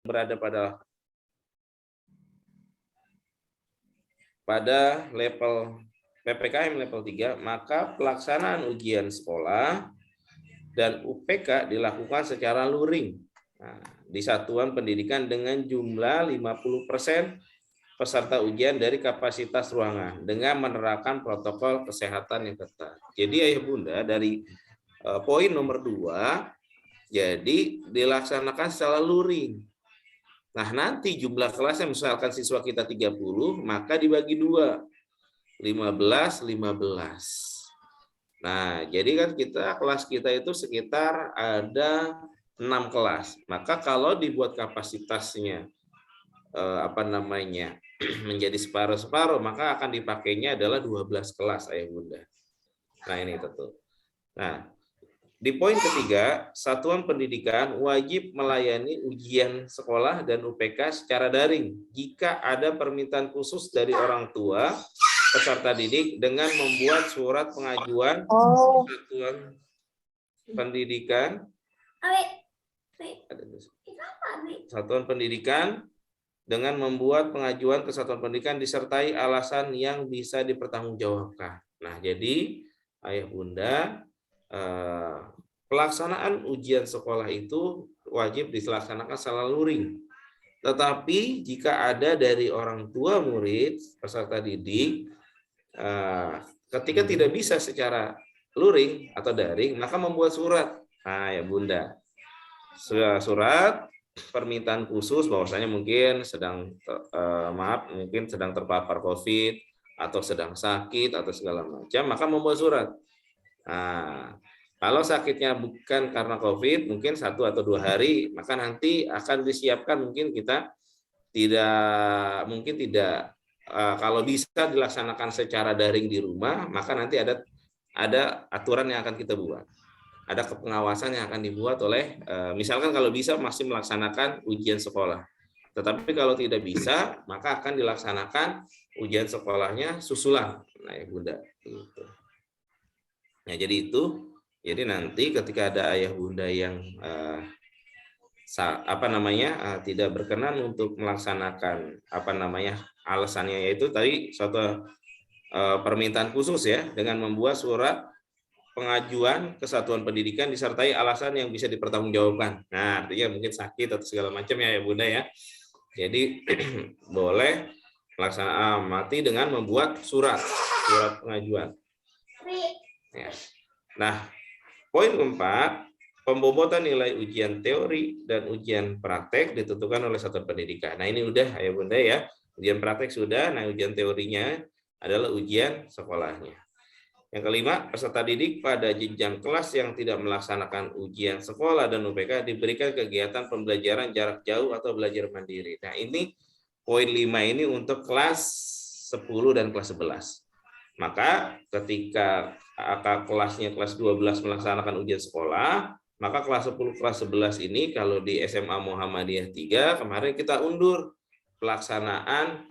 berada pada level PPKM level 3, maka pelaksanaan ujian sekolah dan UPK dilakukan secara luring di satuan pendidikan dengan jumlah 50% peserta ujian dari kapasitas ruangan dengan menerapkan protokol kesehatan yang ketat. Jadi ayah bunda dari poin nomor 2, jadi dilaksanakan secara luring. Nah, nanti jumlah kelasnya misalkan siswa kita 30, maka dibagi 2. 15. Nah, jadi kan kelas kita itu sekitar ada 6 kelas. Maka kalau dibuat kapasitasnya menjadi separuh-separuh, maka akan dipakainya adalah 12 kelas ayah bunda. Nah, ini tentu. Nah, di poin ketiga, satuan pendidikan wajib melayani ujian sekolah dan UPK secara daring jika ada permintaan khusus dari orang tua peserta didik dengan membuat surat pengajuan satuan pendidikan dengan membuat pengajuan ke satuan pendidikan disertai alasan yang bisa dipertanggungjawabkan. Nah, jadi ayah bunda, pelaksanaan ujian sekolah itu wajib dilaksanakan secara luring. Tetapi jika ada dari orang tua murid peserta didik, ketika tidak bisa secara luring atau daring, maka membuat surat. Nah, ya bunda, surat permintaan khusus bahwasanya mungkin sedang terpapar COVID atau sedang sakit atau segala macam, maka membuat surat. Nah, kalau sakitnya bukan karena COVID, mungkin 1 atau 2 hari, maka nanti akan disiapkan mungkin kita tidak kalau bisa dilaksanakan secara daring di rumah, maka nanti ada aturan yang akan kita buat. Ada pengawasan yang akan dibuat oleh, misalkan kalau bisa masih melaksanakan ujian sekolah. Tetapi kalau tidak bisa, maka akan dilaksanakan ujian sekolahnya susulan. Nah, ya bunda. Gitu. Nah, jadi nanti ketika ada ayah bunda yang tidak berkenan untuk melaksanakan alasannya, yaitu tadi suatu permintaan khusus ya, dengan membuat surat pengajuan ke satuan pendidikan disertai alasan yang bisa dipertanggungjawabkan. Nah, artinya mungkin sakit atau segala macam ya bunda ya. Jadi boleh mati dengan membuat surat pengajuan. Ya. Nah, poin keempat, pembobotan nilai ujian teori dan ujian praktek ditentukan oleh satuan pendidikan. Nah, ini udah ayah bunda ya. Ujian praktek sudah, nah ujian teorinya adalah ujian sekolahnya. Yang kelima, peserta didik pada jenjang kelas yang tidak melaksanakan ujian sekolah dan UPK diberikan kegiatan pembelajaran jarak jauh atau belajar mandiri. Nah, ini poin 5 ini untuk kelas 10 dan kelas 11. Maka ketika kelasnya kelas 12 melaksanakan ujian sekolah, maka kelas 10, kelas 11 ini kalau di SMA Muhammadiyah 3 kemarin kita undur pelaksanaan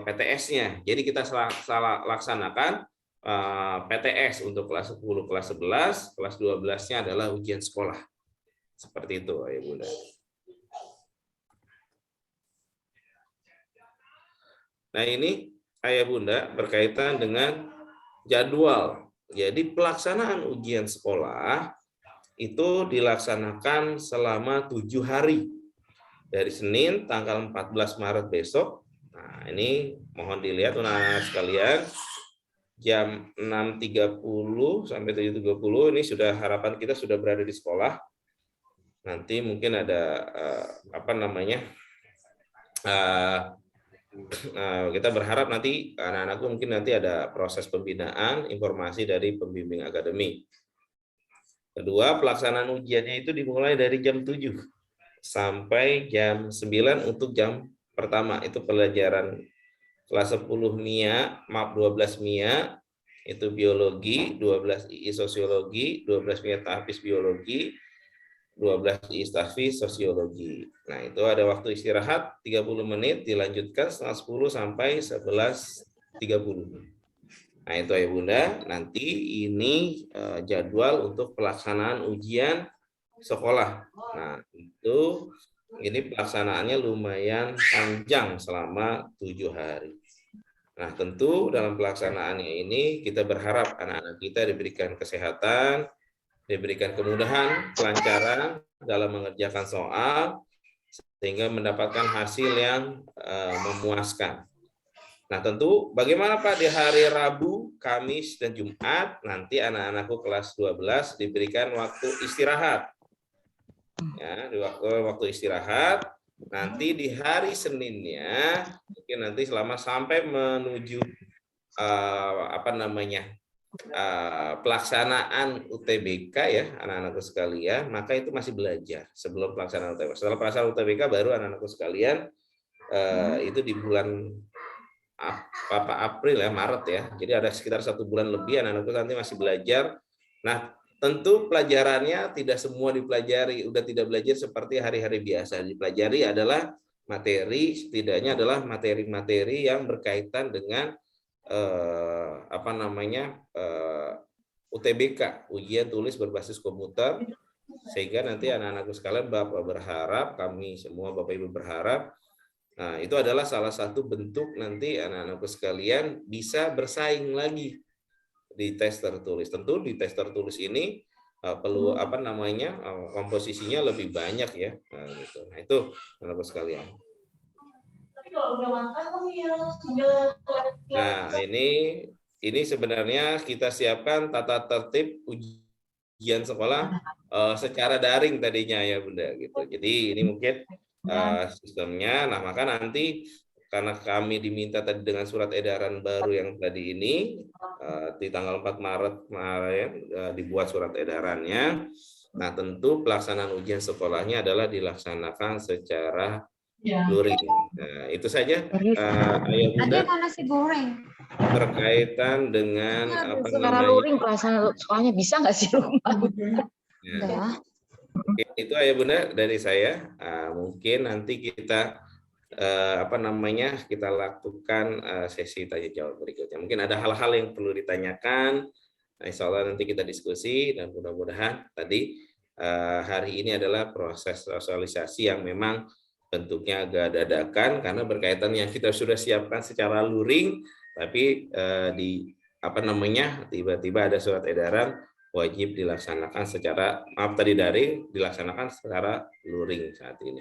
PTS-nya. Jadi kita laksanakan PTS untuk kelas 10, kelas 11, kelas 12-nya adalah ujian sekolah. Seperti itu, ya bunda. Nah, ini ayah bunda berkaitan dengan jadwal. Jadi pelaksanaan ujian sekolah itu dilaksanakan selama 7 hari. Dari Senin tanggal 14 Maret besok. Nah, ini mohon dilihat anak-anak sekalian, jam 6.30 sampai 7.30 ini harapan kita sudah berada di sekolah. Nanti mungkin ada kita berharap nanti anak-anakku mungkin nanti ada proses pembinaan, informasi dari pembimbing akademik. Kedua, pelaksanaan ujiannya itu dimulai dari jam 7 sampai jam 9 untuk jam pertama. Itu pelajaran kelas 10 MIA, 12 MIA, itu biologi, 12 II sosiologi, 12 MIA tahfiz biologi, 12 II tahfiz sosiologi. Nah, itu ada waktu istirahat 30 menit, dilanjutkan setengah 10 sampai 11.30. Nah, itu ya bunda, nanti ini jadwal untuk pelaksanaan ujian sekolah. Nah, itu ini pelaksanaannya lumayan panjang selama 7 hari. Nah, tentu dalam pelaksanaannya ini kita berharap anak-anak kita diberikan kesehatan, diberikan kemudahan, kelancaran dalam mengerjakan soal, sehingga mendapatkan hasil yang memuaskan. Nah, tentu bagaimana Pak di hari Rabu, Kamis, dan Jumat, nanti anak-anakku kelas 12 diberikan waktu istirahat. Ya, di waktu istirahat, nanti di hari Seninnya, mungkin nanti selama sampai menuju pelaksanaan UTBK ya anak-anakku sekalian, maka itu masih belajar sebelum pelaksanaan UTBK. Setelah pelaksanaan UTBK baru anak-anakku sekalian itu di bulan April ya, Maret ya. Jadi ada sekitar 1 bulan lebih anak-anakku nanti masih belajar. Nah, tentu pelajarannya tidak semua dipelajari, udah tidak belajar seperti hari-hari biasa. Dipelajari adalah materi, setidaknya adalah materi-materi yang berkaitan dengan UTBK, ujian tulis berbasis komputer, sehingga nanti anak-anakku sekalian, Bapak berharap, kami semua Bapak Ibu berharap, nah itu adalah salah satu bentuk nanti anak-anakku sekalian bisa bersaing lagi di tes tertulis. Tentu di tes tertulis ini perlu komposisinya lebih banyak ya. Nah itu anak-anakku sekalian. Nah, ini sebenarnya kita siapkan tata tertib ujian sekolah secara daring tadinya ya Bunda gitu. Jadi ini mungkin sistemnya. Nah, maka nanti karena kami diminta tadi dengan surat edaran baru yang tadi ini di tanggal 4 Maret kemarin dibuat surat edarannya. Nah, tentu pelaksanaan ujian sekolahnya adalah dilaksanakan secara luring. Nah, itu saja Ayah Bunda berkaitan dengan secara luring pelaksanaan sekolahnya bisa nggak sih rumah? Ya. Oke, itu Ayah Bunda dari saya. Mungkin nanti kita kita lakukan sesi tanya jawab berikutnya. Mungkin ada hal-hal yang perlu ditanyakan. Nah, insya Allah nanti kita diskusi dan mudah-mudahan tadi hari ini adalah proses sosialisasi yang memang bentuknya agak dadakan karena berkaitan yang kita sudah siapkan secara luring, tapi tiba-tiba ada surat edaran wajib dilaksanakan secara daring, dilaksanakan secara luring saat ini.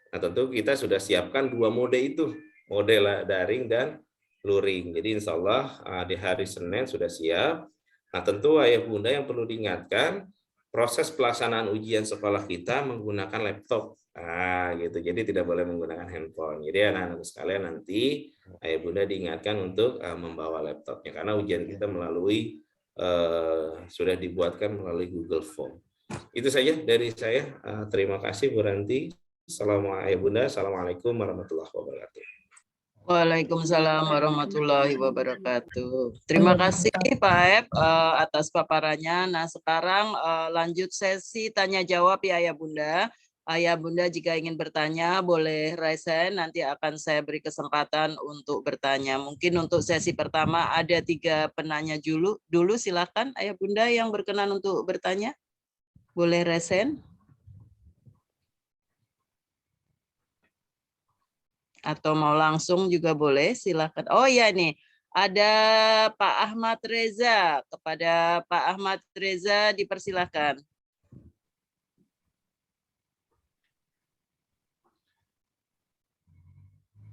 Nah, tentu kita sudah siapkan 2 mode itu, mode daring dan luring. Jadi insya Allah di hari Senin sudah siap. Nah, tentu Ayah Bunda yang perlu diingatkan, proses pelaksanaan ujian sekolah kita menggunakan laptop. Gitu. Jadi tidak boleh menggunakan handphone. Jadi anak-anak sekalian nanti Ayah Bunda diingatkan untuk membawa laptopnya karena ujian kita melalui sudah dibuatkan melalui Google Form. Itu saja dari saya. Terima kasih Bu Ranti. Assalamualaikum warahmatullahi wabarakatuh. Waalaikumsalam warahmatullahi wabarakatuh. Terima kasih Pak Ep atas paparannya. Nah sekarang lanjut sesi tanya jawab ya Ayah Bunda. Ayah Bunda jika ingin bertanya boleh raise hand, nanti akan saya beri kesempatan untuk bertanya. Mungkin untuk sesi pertama ada 3 penanya dulu silakan Ayah Bunda yang berkenan untuk bertanya. Boleh raise hand. Atau mau langsung juga boleh, silakan. Oh ya nih, ada Pak Ahmad Reza. Kepada Pak Ahmad Reza dipersilakan.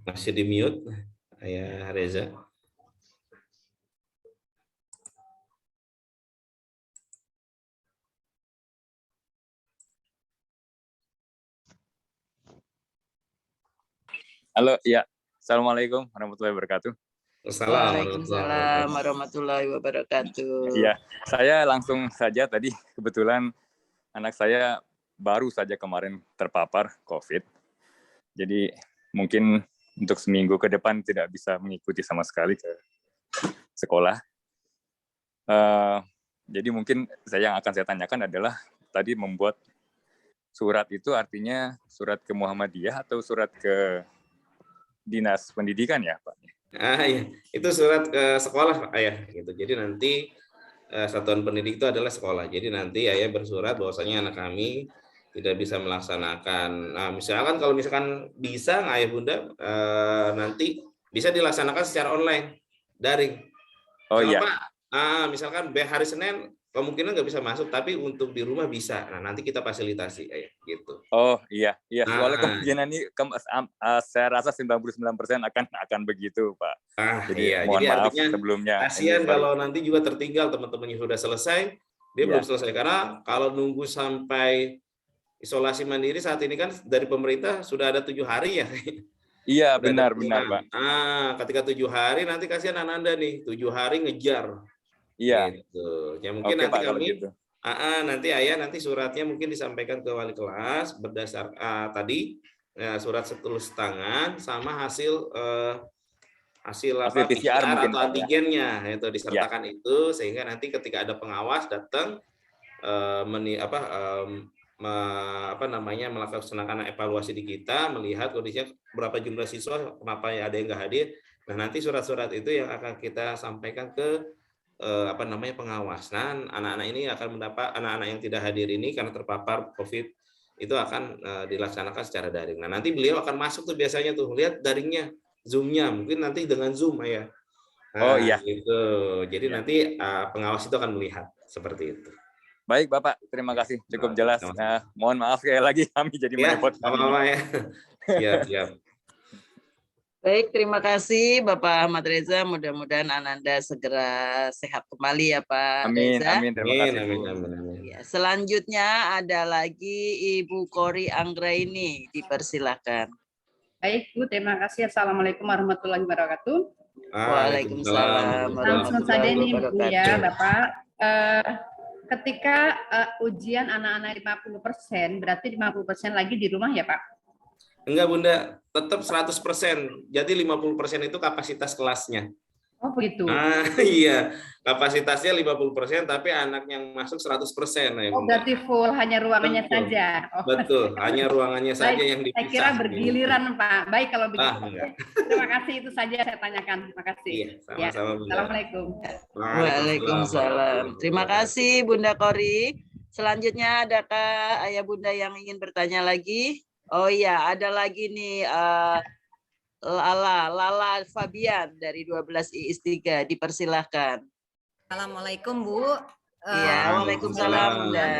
Masih di mute, Ayah Reza. Halo, ya. Assalamualaikum warahmatullahi wabarakatuh. Waalaikumsalam warahmatullahi wabarakatuh. Iya, saya langsung saja tadi kebetulan anak saya baru saja kemarin terpapar COVID. Jadi mungkin untuk seminggu ke depan tidak bisa mengikuti sama sekali ke sekolah. Jadi mungkin yang akan saya tanyakan adalah tadi membuat surat itu artinya surat ke Muhammadiyah atau surat ke Dinas Pendidikan ya, Pak? Iya. Itu surat ke sekolah, Ayah. Gitu. Jadi nanti satuan pendidik itu adalah sekolah. Jadi nanti Ayah bersurat bahwasanya anak kami tidak bisa melaksanakan. Nah, misalkan kalau misalkan bisa, ayah bunda nanti bisa dilaksanakan secara online, daring. Oh Kalau iya. Pak, misalkan hari Senin kemungkinan nggak bisa masuk, tapi untuk di rumah bisa. Nah, nanti kita fasilitasi, ayah, gitu. Oh iya, iya. Soalnya Nah, kemungkinan ini saya rasa 99% akan begitu, Pak. Jadi iya. mohon Jadi maaf artinya sebelumnya. kasihan Sorry. kalau nanti juga tertinggal teman-teman yang sudah selesai, dia belum Iya. selesai. Karena kalau nunggu sampai isolasi mandiri saat ini kan dari pemerintah sudah ada 7 hari ya. Iya, Udah ada benar, Pak. ketika 7 hari nanti kasihan Ananda nih, 7 hari ngejar. Iya. Gitu. Ya mungkin Oke, nanti Pak, kalau kami gitu. nanti ayah nanti suratnya mungkin disampaikan ke wali kelas berdasar tadi surat tulis tangan sama hasil Hasil apa PCR PCR mungkin, atau Pak, ya. antigennya itu Iya. disertakan itu, sehingga nanti ketika ada pengawas datang melaksanakan evaluasi di kita, melihat kondisinya berapa jumlah siswa, kenapa ada yang nggak hadir. Nah, nanti surat-surat itu yang akan kita sampaikan ke pengawas. Nah, anak-anak ini akan mendapat, anak-anak yang tidak hadir ini karena terpapar COVID itu akan dilaksanakan secara daring. Nah, nanti beliau akan masuk tuh biasanya tuh lihat daringnya, Zoom-nya, mungkin nanti dengan Zoom ya. Oh Nah, iya. gitu. Jadi Iya. nanti pengawas itu akan melihat seperti itu. Baik, Bapak. Terima kasih. Cukup jelas. Nah, mohon maaf sekali lagi kami jadi Ya, merepotkan. apa-apa ya. Siap. Baik, terima kasih Bapak Ahmad Reza. Mudah-mudahan Ananda segera sehat kembali ya Pak Amin, Reza. amin. Terima kasih, Bu. Amin. Ya, selanjutnya ada lagi Ibu Kori Anggraini. Dipersilahkan. Baik, Bu. Terima kasih. Assalamualaikum warahmatullahi wabarakatuh. Waalaikumsalam Langsung saja warahmatullahi nih, Bu wabarakatuh. ya, Bapak. Ketika ujian anak-anak 50%, berarti 50% lagi di rumah ya, Pak? Enggak, Bunda, tetap 100%. Jadi 50% itu kapasitas kelasnya. Oh, begitu. Iya, kapasitasnya 50%, tapi anak yang masuk 100%. Ya, Oh, Bunda. berarti full, hanya ruangannya Betul. saja. Oh. Betul, hanya ruangannya saja Baik, yang dipisah. saya kira bergiliran, Pak. Baik kalau begitu. Enggak. Terima kasih, itu saja saya tanyakan. Terima kasih. Iya, sama-sama, Bunda. Assalamualaikum. Waalaikumsalam. Terima kasih Bunda Kori. Selanjutnya adakah ayah bunda yang ingin bertanya lagi? Oh iya, ada lagi nih Lala Fabian dari 12 IIS3. Dipersilahkan. Assalamualaikum, Bu. Iya, waalaikumsalam Bunda.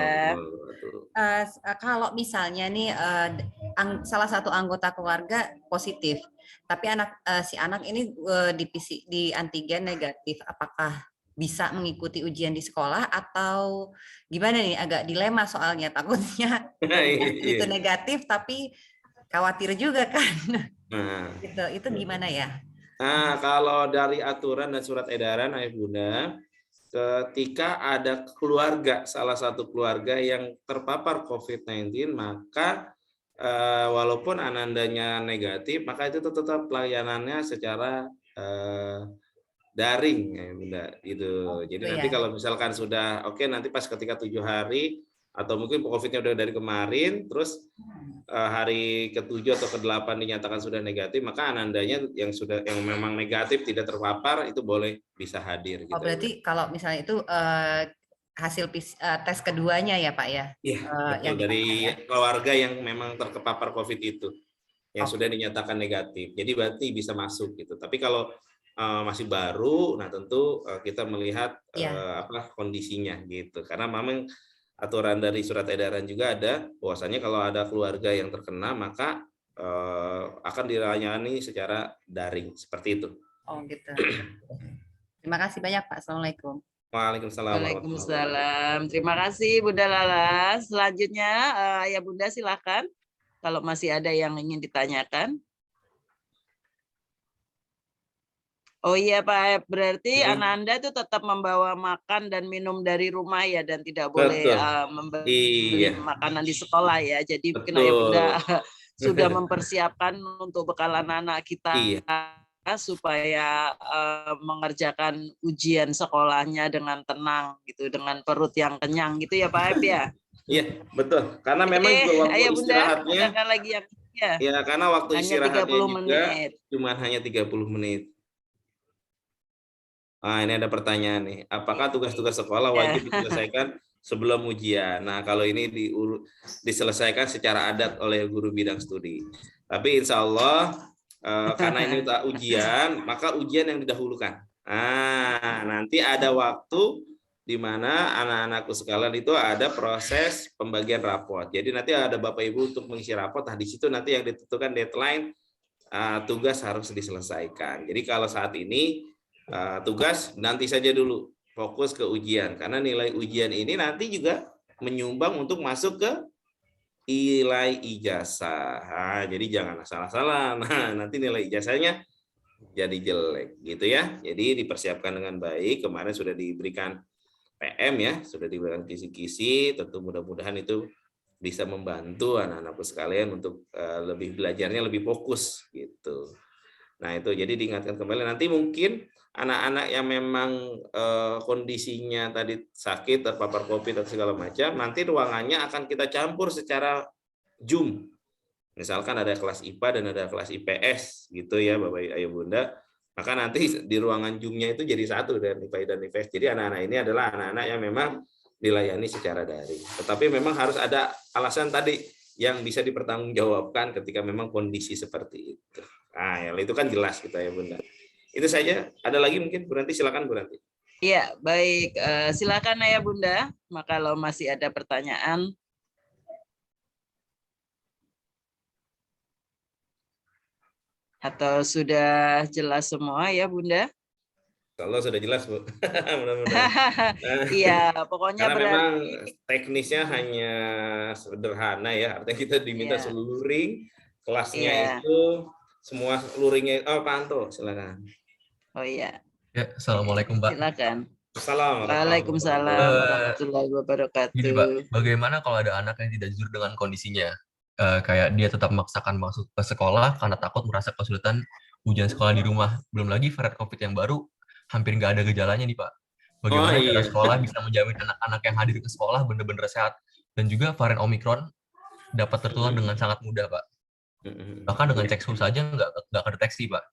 Kalau misalnya nih salah satu anggota keluarga positif, tapi si anak ini di antigen negatif, apakah bisa mengikuti ujian di sekolah atau gimana nih? Agak dilema soalnya, takutnya itu negatif tapi khawatir juga kan. Nah, itu gimana ya? Nah, kalau dari aturan dan surat edaran, ayah bunda, ketika ada keluarga, salah satu keluarga yang terpapar COVID-19, maka walaupun anandanya negatif, maka itu tetap pelayanannya secara daring, ya bunda. Gitu. Jadi nanti kalau misalkan sudah oke, nanti pas ketika 7 hari atau mungkin COVID-nya udah dari kemarin, terus hari ke-7 atau ke-8 dinyatakan sudah negatif, maka anandanya yang memang negatif tidak terpapar itu boleh bisa hadir. Gitu. Oh, berarti kalau misalnya itu hasil tes keduanya ya Pak ya? Iya, betul, dari keluarga yang memang terpapar COVID itu, yang sudah dinyatakan negatif. Jadi berarti bisa masuk gitu. Tapi kalau masih baru, nah tentu kita melihat kondisinya gitu. Karena memang aturan dari surat edaran juga ada bahwasanya kalau ada keluarga yang terkena maka akan dilayani secara daring seperti itu. Oh gitu. Terima kasih banyak Pak. Assalamualaikum. Waalaikumsalam. Waalaikumsalam. Terima kasih Bunda Lala. Selanjutnya Ayah Bunda silakan kalau masih ada yang ingin ditanyakan. Oh iya Pak, berarti Ananda itu tetap membawa makan dan minum dari rumah ya, dan tidak boleh membeli makanan di sekolah ya. Jadi mungkin Ayah Bunda sudah mempersiapkan untuk bekal anak-anak kita supaya mengerjakan ujian sekolahnya dengan tenang gitu, dengan perut yang kenyang gitu ya Pak ya. Iya betul, karena memang waktu Ayah istirahatnya Bunda, lagi yang ya karena waktu istirahatnya 30 juga menit. cuma hanya 30 menit. Nah, ini ada pertanyaan nih. Apakah tugas-tugas sekolah wajib diselesaikan sebelum ujian. Nah, kalau ini diselesaikan secara adat oleh guru bidang studi. Tapi insya Allah karena ini ujian, maka ujian yang didahulukan. Nah, nanti ada waktu di mana anak-anakku sekalian itu ada proses pembagian raport. Jadi nanti ada Bapak Ibu untuk mengisi raport. Nah, di situ nanti yang ditentukan deadline tugas harus diselesaikan. Jadi kalau saat ini tugas nanti saja dulu, fokus ke ujian karena nilai ujian ini nanti juga menyumbang untuk masuk ke nilai ijazah. Nah, jadi jangan salah-salah. Nah, nanti nilai ijazahnya jadi jelek gitu ya. Jadi dipersiapkan dengan baik. Kemarin sudah diberikan PM ya, sudah diberikan kisi-kisi. Tentu mudah-mudahan itu bisa membantu anak-anakku sekalian untuk lebih belajarnya lebih fokus gitu. Nah itu jadi diingatkan kembali nanti mungkin anak-anak yang memang kondisinya tadi sakit terpapar COVID atau segala macam, nanti ruangannya akan kita campur secara Zoom. Misalkan ada kelas IPA dan ada kelas IPS gitu ya Bapak Ibu Bunda. Maka nanti di ruangan Zoom-nya itu jadi satu dari IPA dan IPS. Jadi anak-anak ini adalah anak-anak yang memang dilayani secara daring. Tetapi memang harus ada alasan tadi yang bisa dipertanggungjawabkan ketika memang kondisi seperti itu. Nah, ya, itu kan jelas kita ya Bunda. Itu saja. Ada lagi mungkin Bu Ranti, silakan Bu Ranti. Iya, baik. Silakan Ayah Bunda. Maka kalau masih ada pertanyaan. Atau sudah jelas semua ya Bunda? Kalau sudah jelas Bu. Mudah-mudahan. Iya, pokoknya Karena berarti memang teknisnya hanya sederhana ya. Artinya kita diminta luring, kelasnya itu semua luringnya. Oh, Pak Anto, silakan. Oh iya. Ya, assalamualaikum Pak. Silakan. Assalamualaikum. Waalaikumsalam warahmatullahi wabarakatuh. Gini Pak, bagaimana kalau ada anak yang tidak jujur dengan kondisinya? Kayak dia tetap memaksakan masuk ke sekolah karena takut merasa kesulitan ujian sekolah di rumah. Belum lagi varian COVID yang baru hampir nggak ada gejalanya nih Pak. Bagaimana cara sekolah bisa menjamin anak-anak yang hadir ke sekolah benar-benar sehat dan juga varian Omikron dapat tertular dengan sangat mudah Pak. Bahkan dengan cek suhu saja nggak kedeteksi Pak.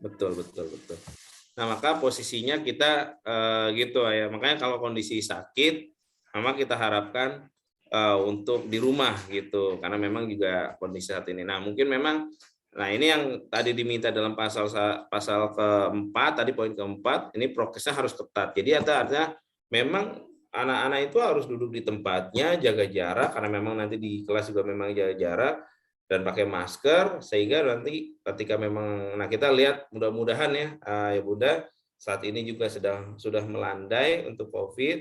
Betul. Nah maka posisinya kita gitu ya. Makanya kalau kondisi sakit, memang kita harapkan untuk di rumah gitu. Karena memang juga kondisi saat ini. Nah mungkin memang nah ini yang tadi diminta dalam pasal keempat, tadi poin keempat, ini prokesnya harus ketat. Jadi artinya memang anak-anak itu harus duduk di tempatnya, jaga jarak, karena memang nanti di kelas juga memang jaga jarak, dan pakai masker, sehingga nanti ketika memang, nah kita lihat mudah-mudahan ya Bunda, saat ini juga sudah melandai untuk COVID,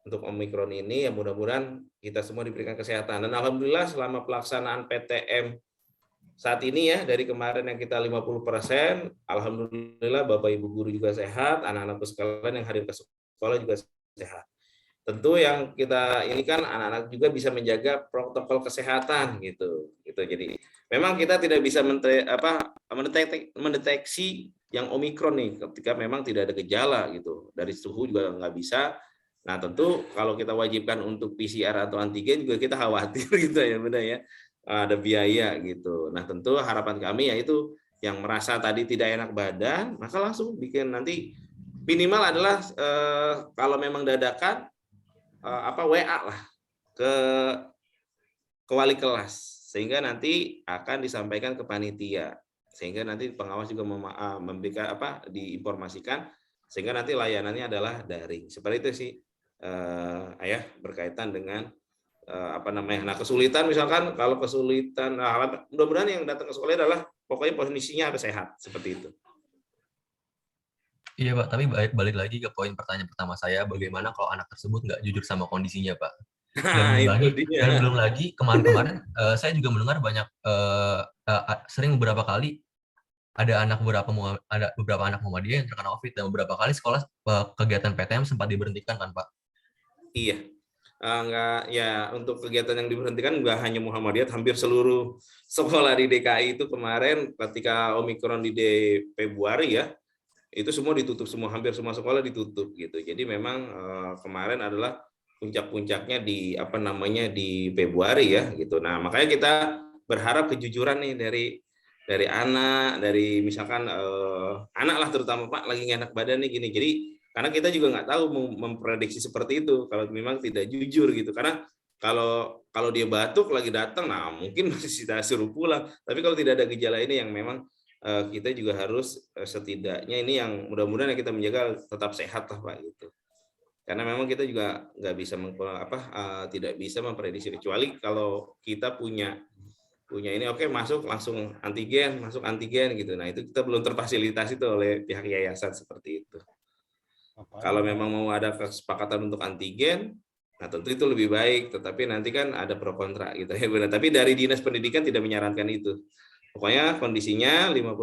untuk Omikron ini, ya mudah-mudahan kita semua diberikan kesehatan. Dan Alhamdulillah selama pelaksanaan PTM saat ini ya, dari kemarin yang kita 50%, alhamdulillah Bapak Ibu guru juga sehat, anak-anakku sekalian yang hadir ke sekolah juga sehat. Tentu yang kita ini kan anak-anak juga bisa menjaga protokol kesehatan gitu. Jadi memang kita tidak bisa mendeteksi yang Omikron nih ketika memang tidak ada gejala gitu. Dari suhu juga nggak bisa. Nah, tentu kalau kita wajibkan untuk PCR atau antigen juga kita khawatir gitu ya, benar ya. Ada biaya gitu. Nah tentu harapan kami yaitu yang merasa tadi tidak enak badan, maka langsung bikin nanti minimal adalah kalau memang dadakan WA lah ke wali kelas, sehingga nanti akan disampaikan ke panitia, sehingga nanti pengawas juga memberikan diinformasikan, sehingga nanti layanannya adalah daring. Seperti itu sih Ayah berkaitan dengan nah kesulitan misalkan kalau kesulitan, mudah-mudahan yang datang ke sekolah adalah pokoknya posisinya harus sehat seperti itu. Iya Pak, tapi balik lagi ke poin pertanyaan pertama saya, bagaimana kalau anak tersebut nggak jujur sama kondisinya Pak? Dan belum lagi kemarin-kemarin saya juga mendengar banyak sering beberapa kali ada beberapa anak Muhammadiyah yang terkena COVID, dan beberapa kali sekolah kegiatan PTM sempat diberhentikan kan Pak? Iya. Enggak ya, untuk kegiatan yang diberhentikan enggak hanya Muhammadiyah, hampir seluruh sekolah di DKI itu kemarin ketika Omikron di Februari ya, itu semua ditutup semua, hampir semua sekolah ditutup gitu. Jadi memang kemarin adalah puncak-puncaknya di di Februari ya gitu. Nah, makanya kita berharap kejujuran nih dari anak, dari misalkan anak lah terutama Pak lagi nggak enak badan nih gini. Jadi Karena kita juga nggak tahu memprediksi seperti itu kalau memang tidak jujur gitu. Karena kalau dia batuk lagi datang, nah mungkin masih kita suruh pulang. Tapi kalau tidak ada gejala ini yang memang kita juga harus setidaknya ini yang mudah-mudahan kita menjaga tetap sehat lah Pak gitu. Karena memang kita juga nggak bisa tidak bisa memprediksi, kecuali kalau kita punya ini oke masuk langsung antigen gitu. Nah itu kita belum terfasilitasi itu oleh pihak yayasan seperti itu. Kalau memang mau ada kesepakatan untuk antigen, nah tentu itu lebih baik. Tetapi nanti kan ada pro kontra gitu ya benar. Tapi dari Dinas Pendidikan tidak menyarankan itu. Pokoknya kondisinya 50%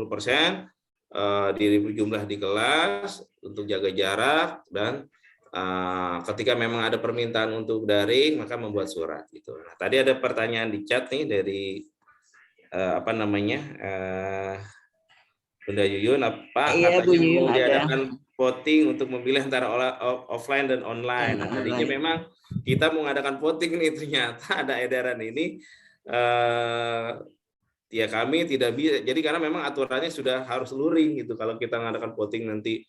jumlah di kelas untuk jaga jarak dan ketika memang ada permintaan untuk daring maka membuat surat gitu. Nah, tadi ada pertanyaan di chat nih dari Bunda Yuyun, Iya, Bu katanya Yuyun mau ada. diadakan voting untuk memilih antara offline dan online. Nah, tadinya memang kita mau mengadakan voting nih, ternyata ada edaran ini ya kami tidak bisa. Jadi karena memang aturannya sudah harus luring gitu kalau kita mengadakan voting nanti.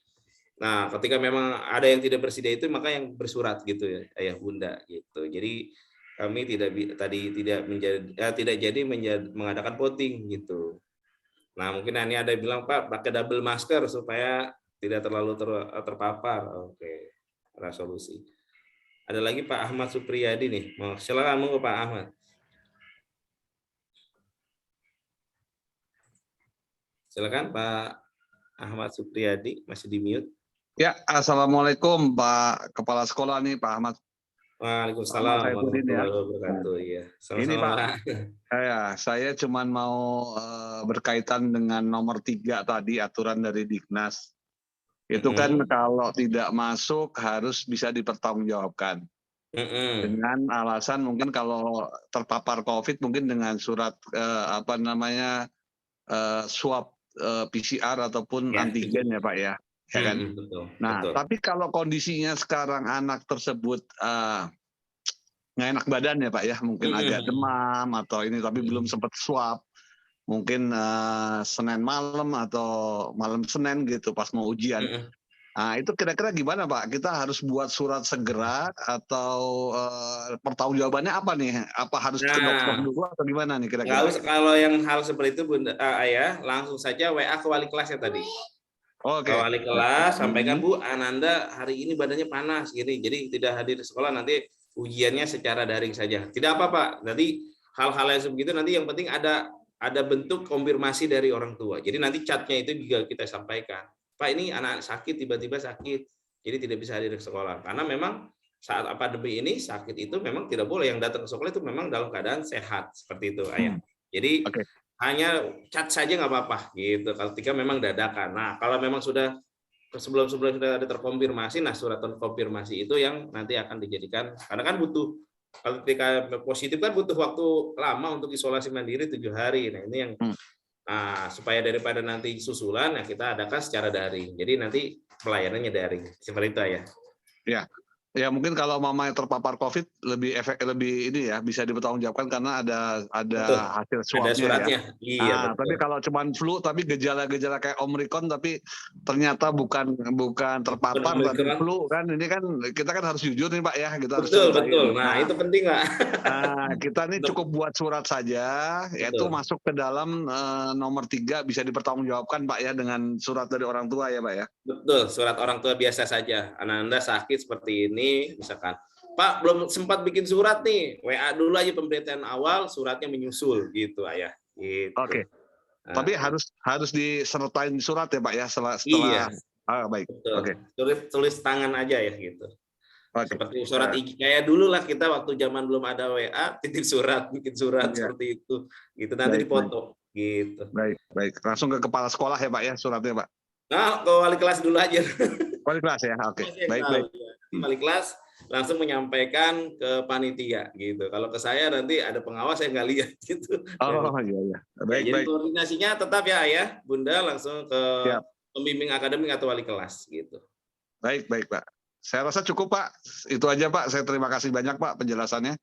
Nah, ketika memang ada yang tidak bersedia itu maka yang bersurat gitu ya, Ayah Bunda gitu. Jadi kami tidak jadi mengadakan voting gitu. Nah, mungkin ini ada yang bilang Pak pakai double masker supaya tidak terlalu terpapar. Oke, ada solusi. Ada lagi Pak Ahmad Supriyadi nih. Silakan monggo Pak Ahmad. Silakan Pak Ahmad Supriyadi, masih di mute. Ya, assalamualaikum Pak Kepala Sekolah nih Pak Ahmad. Waalaikumsalam warahmatullahi wabarakatuh. Iya. Ini Pak, saya cuma mau berkaitan dengan nomor 3 tadi aturan dari Dignas. Itu kan kalau tidak masuk harus bisa dipertanggungjawabkan. Dengan alasan mungkin kalau terpapar COVID mungkin dengan surat swab PCR ataupun antigen ya Pak ya. Ya kan? Betul. Tapi kalau kondisinya sekarang anak tersebut nggak enak badan ya Pak ya, mungkin agak demam atau ini tapi belum sempat swab, mungkin Senin malam atau malam Senin gitu pas mau ujian. Nah itu kira-kira gimana Pak? Kita harus buat surat segera atau pertanggungjawabannya apa nih? Apa harus ke dokter dulu atau gimana nih kira-kira? Kalau yang hal seperti itu Bunda, Ayah langsung saja WA ke wali kelasnya tadi. Ke wali kelas sampaikan Bu Ananda hari ini badannya panas gini, jadi tidak hadir di sekolah, nanti ujiannya secara daring saja. Tidak apa Pak, nanti hal-hal yang sebegitu nanti yang penting ada bentuk konfirmasi dari orang tua. Jadi nanti chatnya itu juga kita sampaikan. Pak ini anak sakit tiba-tiba sakit, jadi tidak bisa hadir ke sekolah. Karena memang saat pandemi ini sakit itu memang tidak boleh, yang datang ke sekolah itu memang dalam keadaan sehat seperti itu Ayah. Jadi hanya chat saja nggak apa-apa gitu ketika memang dadakan. Nah kalau memang sudah sebelum sudah ada terkonfirmasi, nah surat konfirmasi itu yang nanti akan dijadikan, karena kan butuh, kalau ketika positif kan butuh waktu lama untuk isolasi mandiri 7 hari. Nah ini yang supaya daripada nanti susulan ya kita adakan secara daring. Jadi nanti pelayanannya daring seperti itu ya. Ya mungkin kalau mamanya terpapar COVID lebih ini ya bisa dipertanggungjawabkan karena ada hasil swabnya. Ada suratnya. Ya. Iya. Tapi kalau cuma flu tapi gejala-gejala kayak Omicron tapi ternyata bukan terpapar tapi flu kan, ini kan kita kan harus jujur nih Pak ya, kita harus betul. Nah itu penting Pak. Kita nih cukup buat surat saja, yaitu masuk ke dalam nomor 3 bisa dipertanggungjawabkan Pak ya dengan surat dari orang tua ya Pak ya. Betul, surat orang tua biasa saja. Ananda sakit seperti ini. Misalkan Pak belum sempat bikin surat nih, WA dulu aja pemberitaan awal, suratnya menyusul gitu Ayah. Gitu. Oke. Tapi harus disertain surat ya Pak ya setelah. Iya. Baik. Oke. Tulis tangan aja ya gitu. Seperti surat kayak dulu lah kita waktu zaman belum ada WA, bikin surat seperti itu. Gitu nanti dipoto gitu. Baik. Langsung ke kepala sekolah ya Pak ya suratnya Pak. Nah, ke wali kelas dulu aja. Wali kelas ya. Oke. Baik. Wali kelas langsung menyampaikan ke panitia gitu. Kalau ke saya nanti ada pengawas saya nggak lihat gitu. Iya. Baik. Jadi koordinasinya tetap ya Ayah, Bunda langsung ke pembimbing akademik atau wali kelas gitu. Baik Pak. Saya rasa cukup Pak. Itu aja Pak. Saya terima kasih banyak Pak penjelasannya.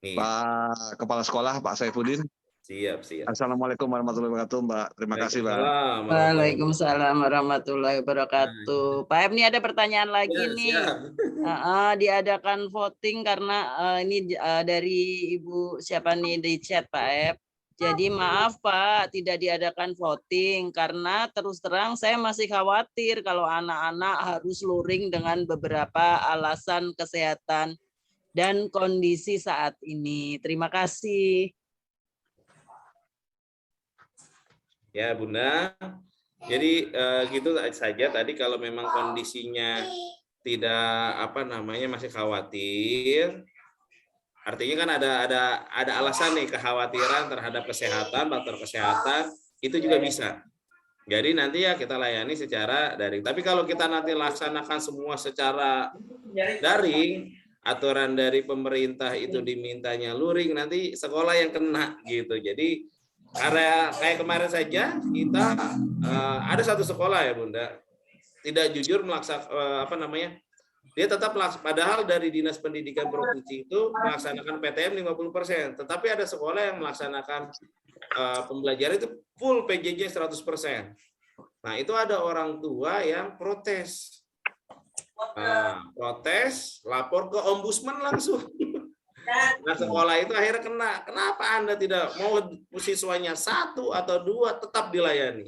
Pak Kepala Sekolah Pak Saifuddin. Siap. Assalamualaikum warahmatullahi wabarakatuh, Mbak. Terima kasih, Mbak. Waalaikumsalam warahmatullahi wabarakatuh. Pak Ep, ini ada pertanyaan lagi nih. Diadakan voting karena ini dari Ibu siapa nih di chat, Pak Ep. Jadi maaf Pak, tidak diadakan voting karena terus terang saya masih khawatir kalau anak-anak harus luring dengan beberapa alasan kesehatan dan kondisi saat ini. Terima kasih. Ya Bunda, jadi gitu saja tadi kalau memang kondisinya tidak masih khawatir, artinya kan ada alasan nih kekhawatiran terhadap kesehatan, faktor kesehatan itu juga bisa. Jadi nanti ya kita layani secara daring. Tapi kalau kita nanti laksanakan semua secara daring, aturan dari pemerintah itu dimintanya luring, nanti sekolah yang kena gitu. Jadi kayak kemarin saja kita ada satu sekolah ya Bunda tidak jujur melaksanakan dia tetap padahal dari Dinas Pendidikan Provinsi itu melaksanakan PTM 50%, tetapi ada sekolah yang melaksanakan pembelajaran itu full PJJ 100%. Nah, itu ada orang tua yang protes. Protes, lapor ke ombudsman langsung. Nah, sekolah itu akhirnya kena. Kenapa Anda tidak mau siswanya 1 atau 2 tetap dilayani?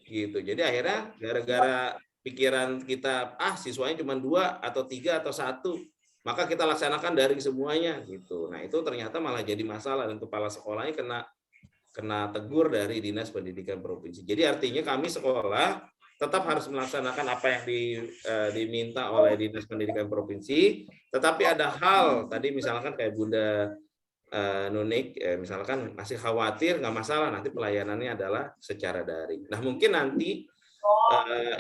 Gitu. Jadi akhirnya gara-gara pikiran kita, siswanya cuma 2 atau 3 atau 1, maka kita laksanakan daring semuanya gitu. Nah, itu ternyata malah jadi masalah dan kepala sekolahnya kena tegur dari Dinas Pendidikan Provinsi. Jadi artinya kami sekolah tetap harus melaksanakan apa yang diminta oleh Dinas Pendidikan Provinsi, tetapi ada hal tadi misalkan kayak Bunda Nunik, misalkan masih khawatir, nggak masalah, nanti pelayanannya adalah secara daring. Nah mungkin nanti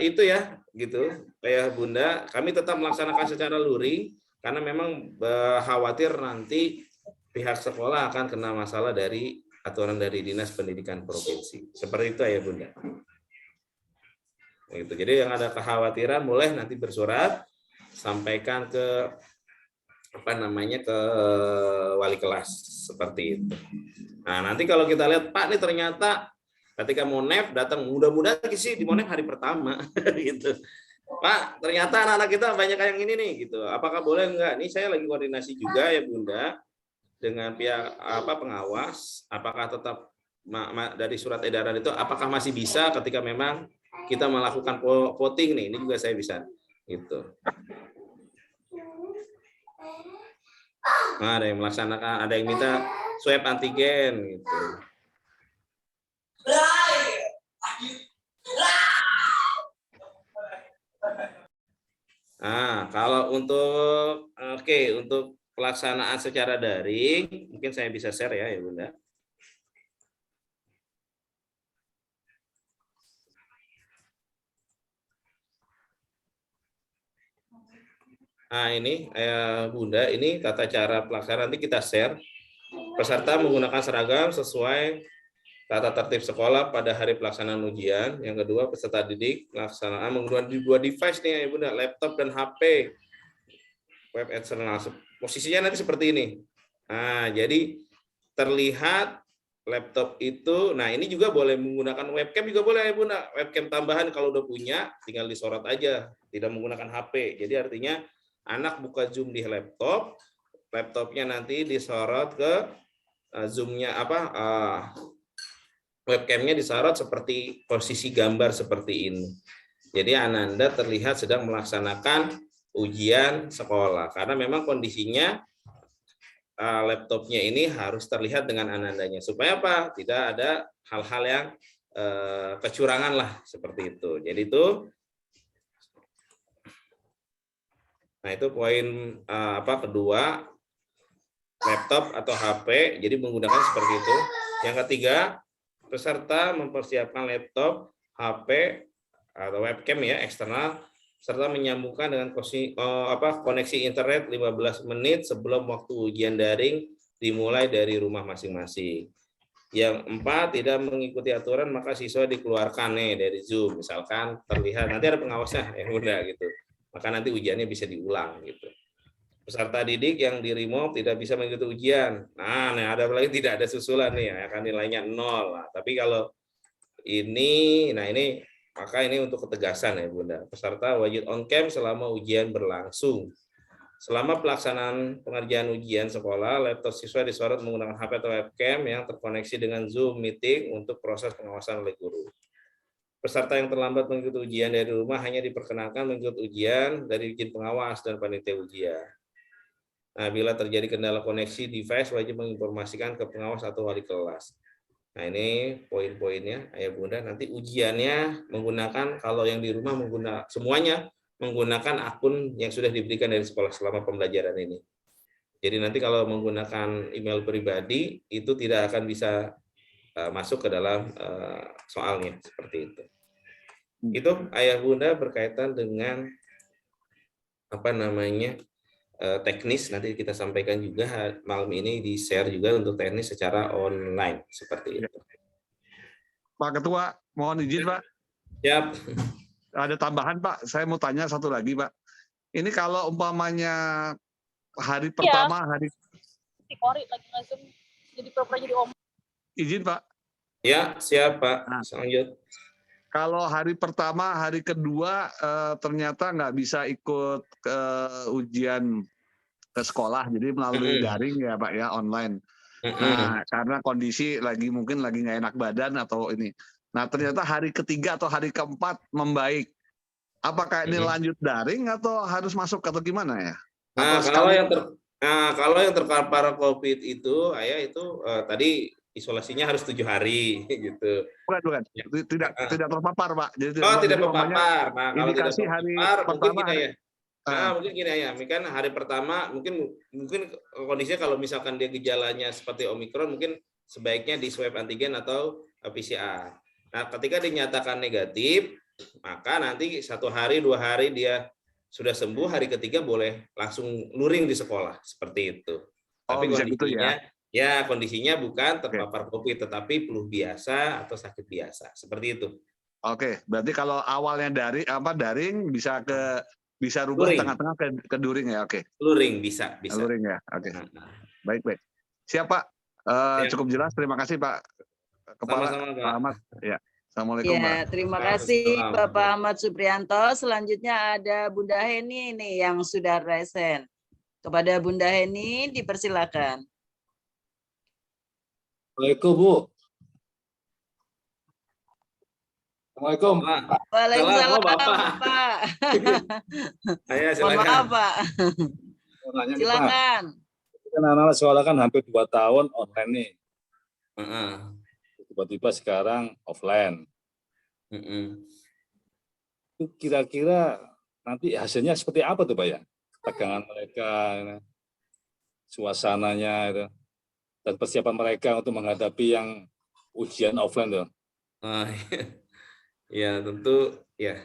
itu ya gitu, kayak Bunda, kami tetap melaksanakan secara luring karena memang khawatir nanti pihak sekolah akan kena masalah dari aturan dari Dinas Pendidikan Provinsi. Seperti itu ya Bunda. Gitu. Jadi yang ada kekhawatiran boleh nanti bersurat sampaikan ke ke wali kelas seperti itu. Nah, nanti kalau kita lihat Pak nih ternyata ketika Monef datang mudah-mudahan sih di Monef hari pertama gitu. Pak, ternyata anak-anak kita banyak yang ini nih gitu. Apakah boleh enggak? Ini saya lagi koordinasi juga ya Bunda dengan pihak pengawas, apakah tetap dari surat edaran itu apakah masih bisa ketika memang kita melakukan voting nih, ini juga saya bisa gitu. Nah, ada yang melaksanakan, ada yang minta swab antigen gitu. Nah, kalau untuk untuk pelaksanaan secara daring, mungkin saya bisa share ya Bunda. Nah ini Bunda, ini tata cara pelaksanaan nanti kita share. Peserta menggunakan seragam sesuai tata tertib sekolah pada hari pelaksanaan ujian. Yang kedua, peserta didik pelaksanaan menggunakan 2 device nih ya Bunda, laptop dan HP. Web eksternal. Posisinya nanti seperti ini. Nah, jadi terlihat laptop itu, nah ini juga boleh menggunakan webcam juga boleh ya Bunda. Webcam tambahan kalau udah punya, tinggal disorot aja, tidak menggunakan HP. Jadi artinya anak buka Zoom di laptop, laptopnya nanti disorot ke Zoom-nya webcamnya disorot seperti posisi gambar seperti ini. Jadi Ananda terlihat sedang melaksanakan ujian sekolah karena memang kondisinya laptopnya ini harus terlihat dengan Anandanya supaya apa? Tidak ada hal-hal yang kecurangan lah seperti itu. Jadi itu. Nah, itu poin kedua, laptop atau HP, jadi menggunakan seperti itu. Yang ketiga, peserta mempersiapkan laptop, HP, atau webcam ya, eksternal, serta menyambungkan dengan koneksi internet 15 menit sebelum waktu ujian daring dimulai dari rumah masing-masing. Yang 4, tidak mengikuti aturan, maka siswa dikeluarkan nih dari Zoom. Misalkan terlihat, nanti ada pengawasnya, ya Bunda gitu. Maka nanti ujiannya bisa diulang gitu. Peserta didik yang di remote tidak bisa mengikuti ujian. Nah, ada lagi tidak ada susulan nih, akan nilainya 0. Nah, tapi kalau ini, nah ini, maka ini untuk ketegasan ya Bunda. Peserta wajib on cam selama ujian berlangsung. Selama pelaksanaan pengerjaan ujian sekolah, laptop siswa disorot menggunakan HP atau webcam yang terkoneksi dengan Zoom meeting untuk proses pengawasan oleh guru. Peserta yang terlambat mengikuti ujian dari rumah hanya diperkenankan mengikuti ujian dari izin pengawas dan panitia ujian. Nah, bila terjadi kendala koneksi device, wajib menginformasikan ke pengawas atau wali kelas. Nah, ini poin-poinnya, Ayah Bunda. Nanti ujiannya menggunakan, kalau yang di rumah semuanya menggunakan akun yang sudah diberikan dari sekolah selama pembelajaran ini. Jadi nanti kalau menggunakan email pribadi, itu tidak akan bisa masuk ke dalam soalnya, seperti itu. Itu Ayah Bunda berkaitan dengan teknis, nanti kita sampaikan juga malam ini di share juga untuk teknis secara online seperti itu. Pak Ketua, mohon izin Pak. Siap. Ada tambahan Pak, saya mau tanya satu lagi Pak. Ini kalau umpamanya hari pertama, hari lagi nge-zoom jadi pura-pura jadi om. Izin Pak. Ya, siap Pak. Lanjut. Kalau hari pertama, hari kedua ternyata nggak bisa ikut ujian ke sekolah, jadi melalui daring ya Pak ya, online. Nah, karena kondisi mungkin lagi nggak enak badan atau ini. Nah, ternyata hari ketiga atau hari keempat membaik. Apakah ini lanjut daring atau harus masuk atau gimana ya? Nah, kalau yang terpapar COVID itu, Ayah itu tadi isolasinya harus 7 hari gitu. Bukan. Tidak terpapar, Pak. Jadi, tidak terpapar. Nah, kalau tidak terpapar, mungkin pertama, gini ya. Mungkin gini ya, kan hari pertama mungkin kondisinya kalau misalkan dia gejalanya seperti Omikron, mungkin sebaiknya di swab antigen atau PCR. Nah, ketika dinyatakan negatif, maka nanti 1 hari 2 hari dia sudah sembuh, hari ketiga boleh langsung luring di sekolah seperti itu. Tapi kondisinya kondisinya bukan terpapar COVID, tetapi flu biasa atau sakit biasa, seperti itu. Oke, berarti kalau awalnya daring bisa rubah tengah-tengah ke luring ya, oke. Luring bisa. Luring ya, oke. Baik. Siap Pak, cukup jelas. Terima kasih Pak Kepala. Sama-sama, Pak Ahmad. Ya, assalamualaikum. Ya, terima kasih Bapak Ahmad Suprianto. Selanjutnya ada Bunda Heni nih yang sudah resen. Kepada Bunda Heni dipersilakan. Assalamualaikum Bu. Assalamualaikum. Waalaikumsalam Bapak. Ayo, silakan. Mohon maaf Pak. Silakan. Kan anak-anak sekolah kan hampir 2 tahun online nih. Tiba-tiba sekarang offline. Itu kira-kira nanti hasilnya seperti apa tuh Pak ya? Tegangan mereka, suasananya itu. Dan persiapan mereka untuk menghadapi yang ujian offline tuh. Ya tentu ya.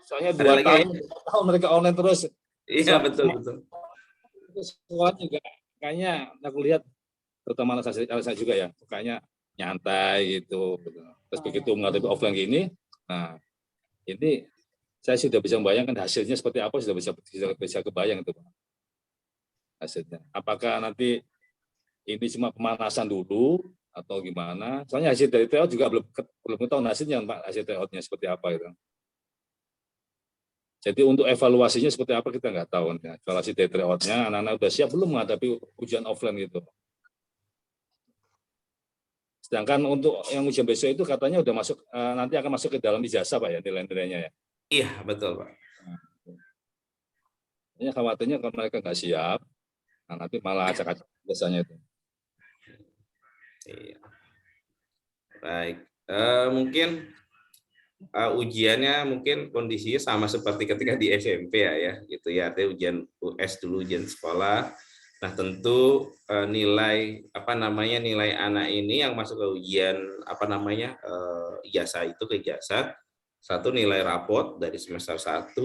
Soalnya 2 tahun mereka online terus. Iya betul. Sekolah juga kayaknya aku lihat, terutama anak saya juga ya, kayaknya nyantai gitu. Terus begitu menghadapi offline gini, nah ini saya sudah bisa membayangkan hasilnya seperti apa, sudah bisa kebayang itu hasilnya. Apakah nanti ini cuma pemanasan dulu atau gimana? Soalnya hasil dari tryout juga belum tahu hasilnya Pak, hasil tryoutnya seperti apa itu. Jadi untuk evaluasinya seperti apa kita nggak tahu. Ya. Evaluasi dari tryoutnya, anak-anak udah siap belum menghadapi ujian offline gitu. Sedangkan untuk yang ujian besok itu katanya udah masuk, nanti akan masuk ke dalam ijazah Pak ya, nilai-nilainya ya. Iya betul Pak. Ini khawatirnya kalau mereka nggak siap, nah nanti malah acak-acak biasanya itu. Iya. Baik, mungkin ujiannya mungkin kondisinya sama seperti ketika di SMP ya gitu ya, artinya ujian US dulu, ujian sekolah. Nah tentu nilai anak ini yang masuk ke ujian ijazah itu ke ijazah, satu nilai rapot dari semester 1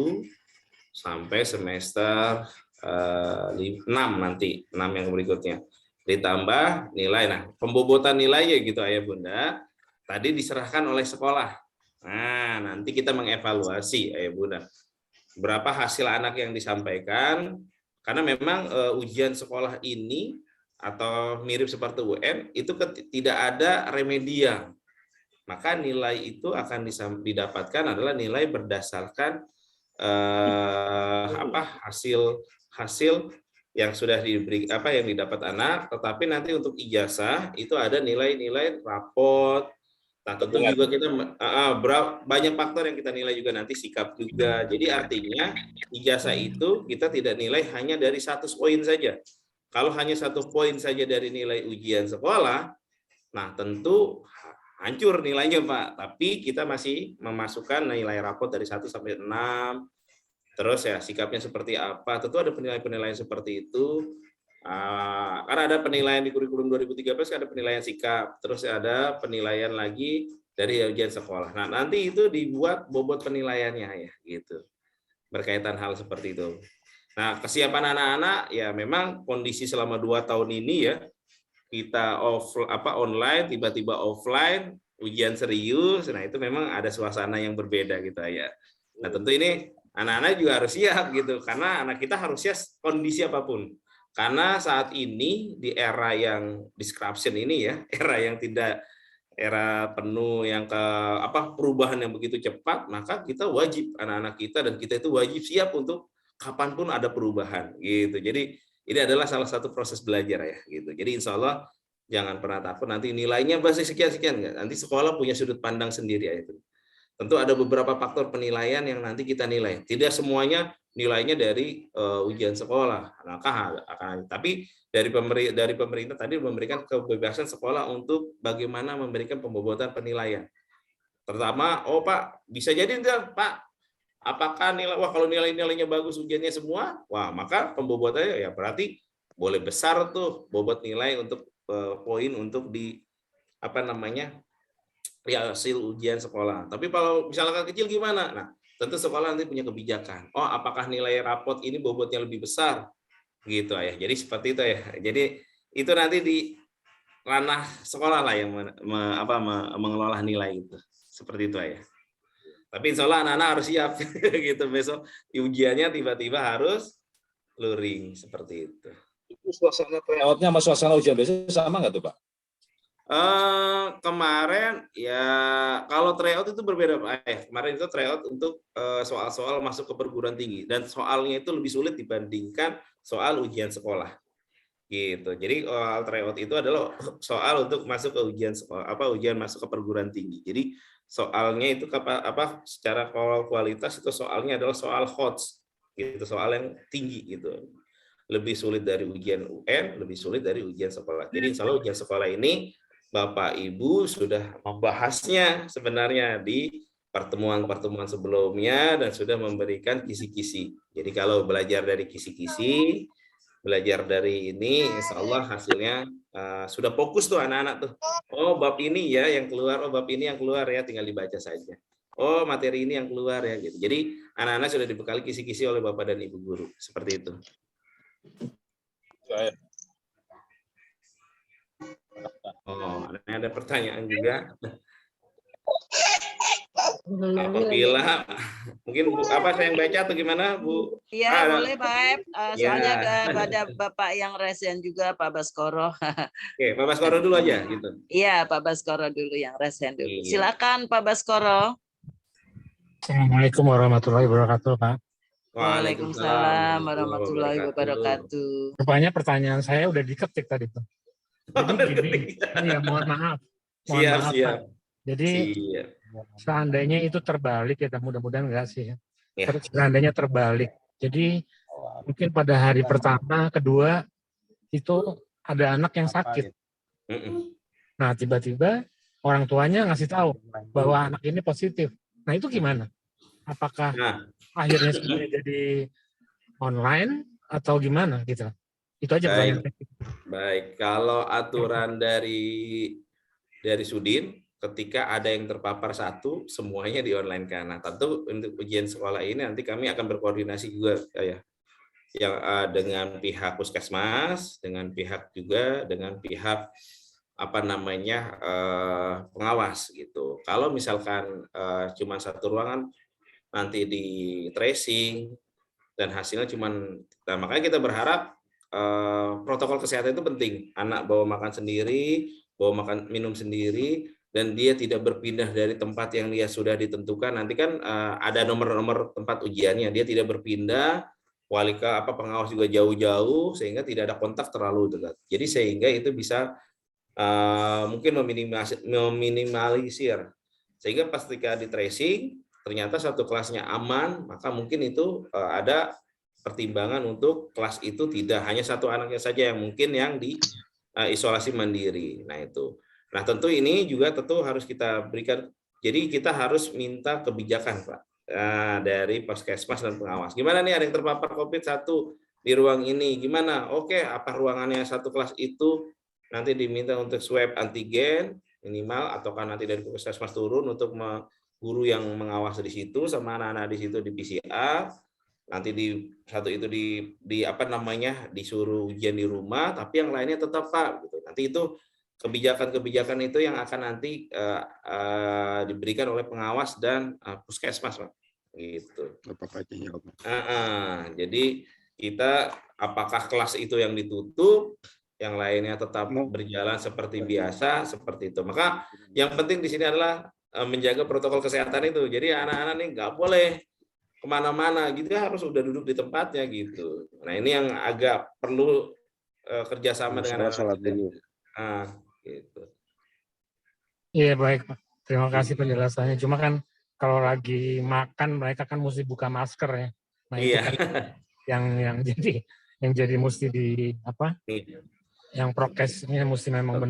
sampai semester 6 nanti, 6 yang berikutnya. Ditambah nilai, nah pembobotan nilainya gitu Ayah Bunda, tadi diserahkan oleh sekolah. Nah nanti kita mengevaluasi Ayah Bunda, berapa hasil anak yang disampaikan, Karena memang ujian sekolah ini atau mirip seperti UN itu tidak ada remedial. Maka nilai itu akan didapatkan adalah nilai berdasarkan hasil yang sudah diberi yang didapat anak, tetapi nanti untuk ijazah itu ada nilai-nilai rapot. Nah, tentu juga kita banyak faktor yang kita nilai juga nanti sikap juga. Jadi artinya ijazah itu kita tidak nilai hanya dari 100 poin saja. Kalau hanya 1 poin saja dari nilai ujian sekolah, nah tentu hancur nilainya, Pak. Tapi kita masih memasukkan nilai rapot dari 1 sampai 6. Terus ya sikapnya seperti apa. Tentu ada penilaian-penilaian seperti itu. Karena ada penilaian di kurikulum 2013, ada penilaian sikap. Terus ada penilaian lagi dari ujian sekolah. Nah, nanti itu dibuat bobot penilaiannya ya, gitu. Berkaitan hal seperti itu. Nah, kesiapan anak-anak ya memang kondisi selama 2 tahun ini ya, kita online tiba-tiba offline ujian serius. Nah itu memang ada suasana yang berbeda gitu ya. Nah tentu ini anak-anak juga harus siap gitu, karena anak kita harus siap kondisi apapun. Karena saat ini di era yang disruption ini ya, era penuh yang perubahan yang begitu cepat, maka kita wajib, anak-anak kita dan kita itu wajib siap untuk kapanpun ada perubahan gitu. Jadi ini adalah salah satu proses belajar ya gitu. Jadi insya Allah jangan pernah takut nanti nilainya pasti sekian-sekian. Nanti sekolah punya sudut pandang sendiri ya itu. Tentu ada beberapa faktor penilaian yang nanti kita nilai. Tidak semuanya nilainya dari ujian sekolah. Tapi dari pemerintah tadi memberikan kebebasan sekolah untuk bagaimana memberikan pembobotan penilaian. Pertama, Pak, bisa jadi enggak, Pak? Apakah kalau nilainya bagus ujiannya semua, maka pembobotannya ya berarti boleh besar tuh bobot nilai untuk poin untuk di hasil ujian sekolah. Tapi kalau misalkan kecil gimana? Nah, tentu sekolah nanti punya kebijakan. Apakah nilai rapot ini bobotnya lebih besar? Gitu ya. Jadi seperti itu ya. Jadi itu nanti di ranah sekolah lah yang mengelola nilai itu. Seperti itu ya. Tapi insya Allah anak-anak harus siap gitu, besok ujiannya tiba-tiba harus luring seperti itu. Itu suasana tryout-nya sama suasana ujian biasanya sama nggak tuh, Pak? Kemarin ya kalau tryout itu berbeda, Pak. Kemarin itu tryout untuk soal-soal masuk ke perguruan tinggi dan soalnya itu lebih sulit dibandingkan soal ujian sekolah. Gitu. Jadi tryout itu adalah soal untuk masuk ke ujian sekolah, ujian masuk ke perguruan tinggi. Jadi soalnya itu secara kualitas itu soalnya adalah soal HOTS gitu, soal yang tinggi gitu. Lebih sulit dari ujian UN, lebih sulit dari ujian sekolah. Jadi insya Allah ujian sekolah ini Bapak Ibu sudah membahasnya sebenarnya di pertemuan-pertemuan sebelumnya dan sudah memberikan kisi-kisi. Jadi kalau belajar dari kisi-kisi, belajar dari ini, insya Allah hasilnya sudah fokus tuh anak-anak tuh. Bab ini ya yang keluar, bab ini yang keluar ya, tinggal dibaca saja. Materi ini yang keluar ya gitu. Jadi anak-anak sudah dibekali kisi-kisi oleh Bapak dan Ibu guru seperti itu. Ada pertanyaan juga. Apabila mungkin saya yang baca atau gimana, Bu? Iya, boleh, Pak. Soalnya ada Bapak yang resen juga, Pak Baskoro. Oke, Pak Baskoro dulu aja gitu. Iya, Pak Baskoro dulu yang resen dulu. Silakan Pak Baskoro. Assalamualaikum warahmatullahi wabarakatuh, Pak. Waalaikumsalam warahmatullahi wabarakatuh. Rupanya pertanyaan saya udah diketik tadi tuh. Jadi gini, ya mohon maaf. Siap. Jadi seandainya itu terbalik ya, mudah-mudahan enggak sih ya. Seandainya terbalik. Jadi mungkin pada hari pertama, kedua itu ada anak yang sakit. Nah, tiba-tiba orang tuanya ngasih tahu bahwa anak ini positif. Nah, itu gimana? Apakah akhirnya semuanya jadi online atau gimana gitu? Itu aja pertanyaan. Baik, kalau aturan dari Sudin, ketika ada yang terpapar satu, semuanya di online kan. Nah, tentu untuk ujian sekolah ini nanti kami akan berkoordinasi juga ya, yang dengan pihak puskesmas, dengan pihak juga dengan pihak pengawas gitu. Kalau misalkan cuma satu ruangan nanti di tracing, dan hasilnya cuman, nah makanya kita berharap protokol kesehatan itu penting. Anak bawa makan sendiri, bawa makan minum sendiri, dan dia tidak berpindah dari tempat yang dia sudah ditentukan. Nanti kan ada nomor-nomor tempat ujiannya, dia tidak berpindah, pengawas juga jauh-jauh, sehingga tidak ada kontak terlalu dekat. Jadi sehingga itu bisa mungkin meminimalisir, sehingga pas ketika di tracing ternyata satu kelasnya aman, maka mungkin itu ada pertimbangan untuk kelas itu tidak hanya satu anaknya saja yang mungkin yang di isolasi mandiri. Nah itu. Nah tentu ini juga tentu harus kita berikan. Jadi kita harus minta kebijakan Pak dari Puskesmas dan pengawas. Gimana nih ada yang terpapar COVID-1 di ruang ini? Gimana? Oke, apa ruangannya satu kelas itu nanti diminta untuk swab antigen minimal, ataukah nanti dari Puskesmas turun untuk guru yang mengawasi di situ sama anak-anak di situ di PCR. Nanti disuruh ujian di rumah, tapi yang lainnya tetap Pak gitu. Nanti itu kebijakan-kebijakan itu yang akan nanti diberikan oleh pengawas dan Puskesmas Pak gitu. Jadi kita apakah kelas itu yang ditutup, yang lainnya tetap berjalan seperti biasa, seperti itu. Maka yang penting di sini adalah menjaga protokol kesehatan itu. Jadi anak-anak nih nggak boleh kemana-mana gitu, harus udah duduk di tempatnya gitu. Nah ini yang agak perlu kerjasama dengan anak-anak dulu. Gitu. Iya baik Pak. Terima kasih penjelasannya. Cuma kan kalau lagi makan mereka kan mesti buka masker ya. Nah itu kan yang jadi mesti yang prokesnya mesti memang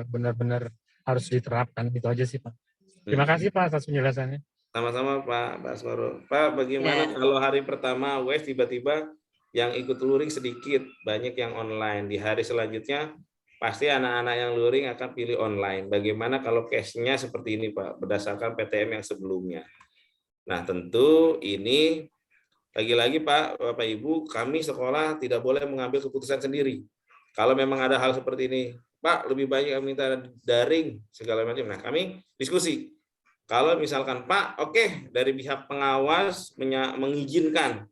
benar-benar harus diterapkan, gitu aja sih Pak. Terima kasih Pak atas penjelasannya. Sama-sama Pak Basmoro. Pak, bagaimana kalau hari pertama UAS tiba-tiba yang ikut luring sedikit, banyak yang online. Di hari selanjutnya pasti anak-anak yang luring akan pilih online. Bagaimana kalau case-nya seperti ini Pak, berdasarkan PTM yang sebelumnya. Nah tentu ini lagi-lagi Pak, Bapak Ibu, kami sekolah tidak boleh mengambil keputusan sendiri. Kalau memang ada hal seperti ini, Pak, lebih banyak yang minta daring segala macam. Nah, kami diskusi. Kalau misalkan Pak, oke, dari pihak pengawas mengizinkan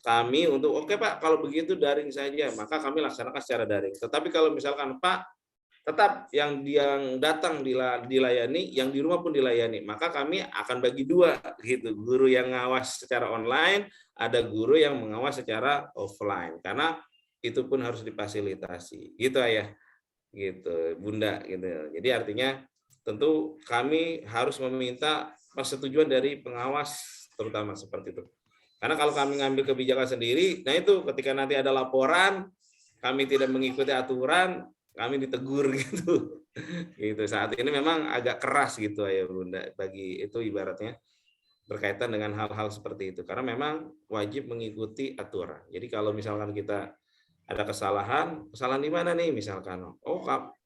kami untuk Pak, kalau begitu daring saja, maka kami laksanakan secara daring. Tetapi kalau misalkan Pak, tetap yang datang dilayani, yang di rumah pun dilayani, maka kami akan bagi dua gitu. Guru yang ngawas secara online, ada guru yang mengawas secara offline. Karena itu pun harus difasilitasi. Gitu Ayah. Gitu, Bunda gitu. Jadi artinya tentu kami harus meminta persetujuan dari pengawas terutama seperti itu. Karena kalau kami ngambil kebijakan sendiri, nah itu ketika nanti ada laporan kami tidak mengikuti aturan, kami ditegur gitu. Gitu. Saat ini memang agak keras gitu ya Bunda, bagi itu ibaratnya berkaitan dengan hal-hal seperti itu. Karena memang wajib mengikuti aturan. Jadi kalau misalkan kita ada kesalahan di mana nih misalkan,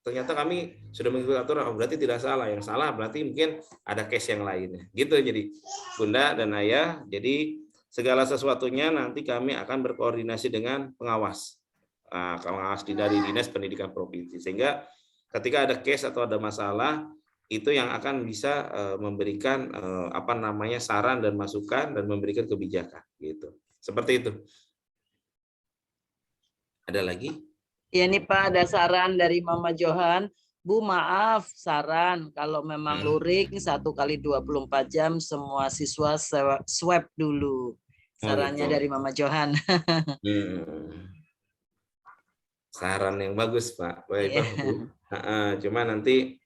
ternyata kami sudah mengikuti aturan, berarti tidak salah, yang salah berarti mungkin ada case yang lainnya gitu. Jadi Bunda dan Ayah, jadi segala sesuatunya nanti kami akan berkoordinasi dengan pengawas dari Dinas Pendidikan Provinsi, sehingga ketika ada case atau ada masalah itu yang akan bisa memberikan saran dan masukan dan memberikan kebijakan gitu. Seperti itu. Ada lagi? Ya nih Pak, ada saran dari Mama Johan. Bu maaf, saran kalau memang luring 1 kali 24 jam semua siswa swab dulu. Sarannya dari Mama Johan. Saran yang bagus Pak. Baik Pak Bu. Cuma nanti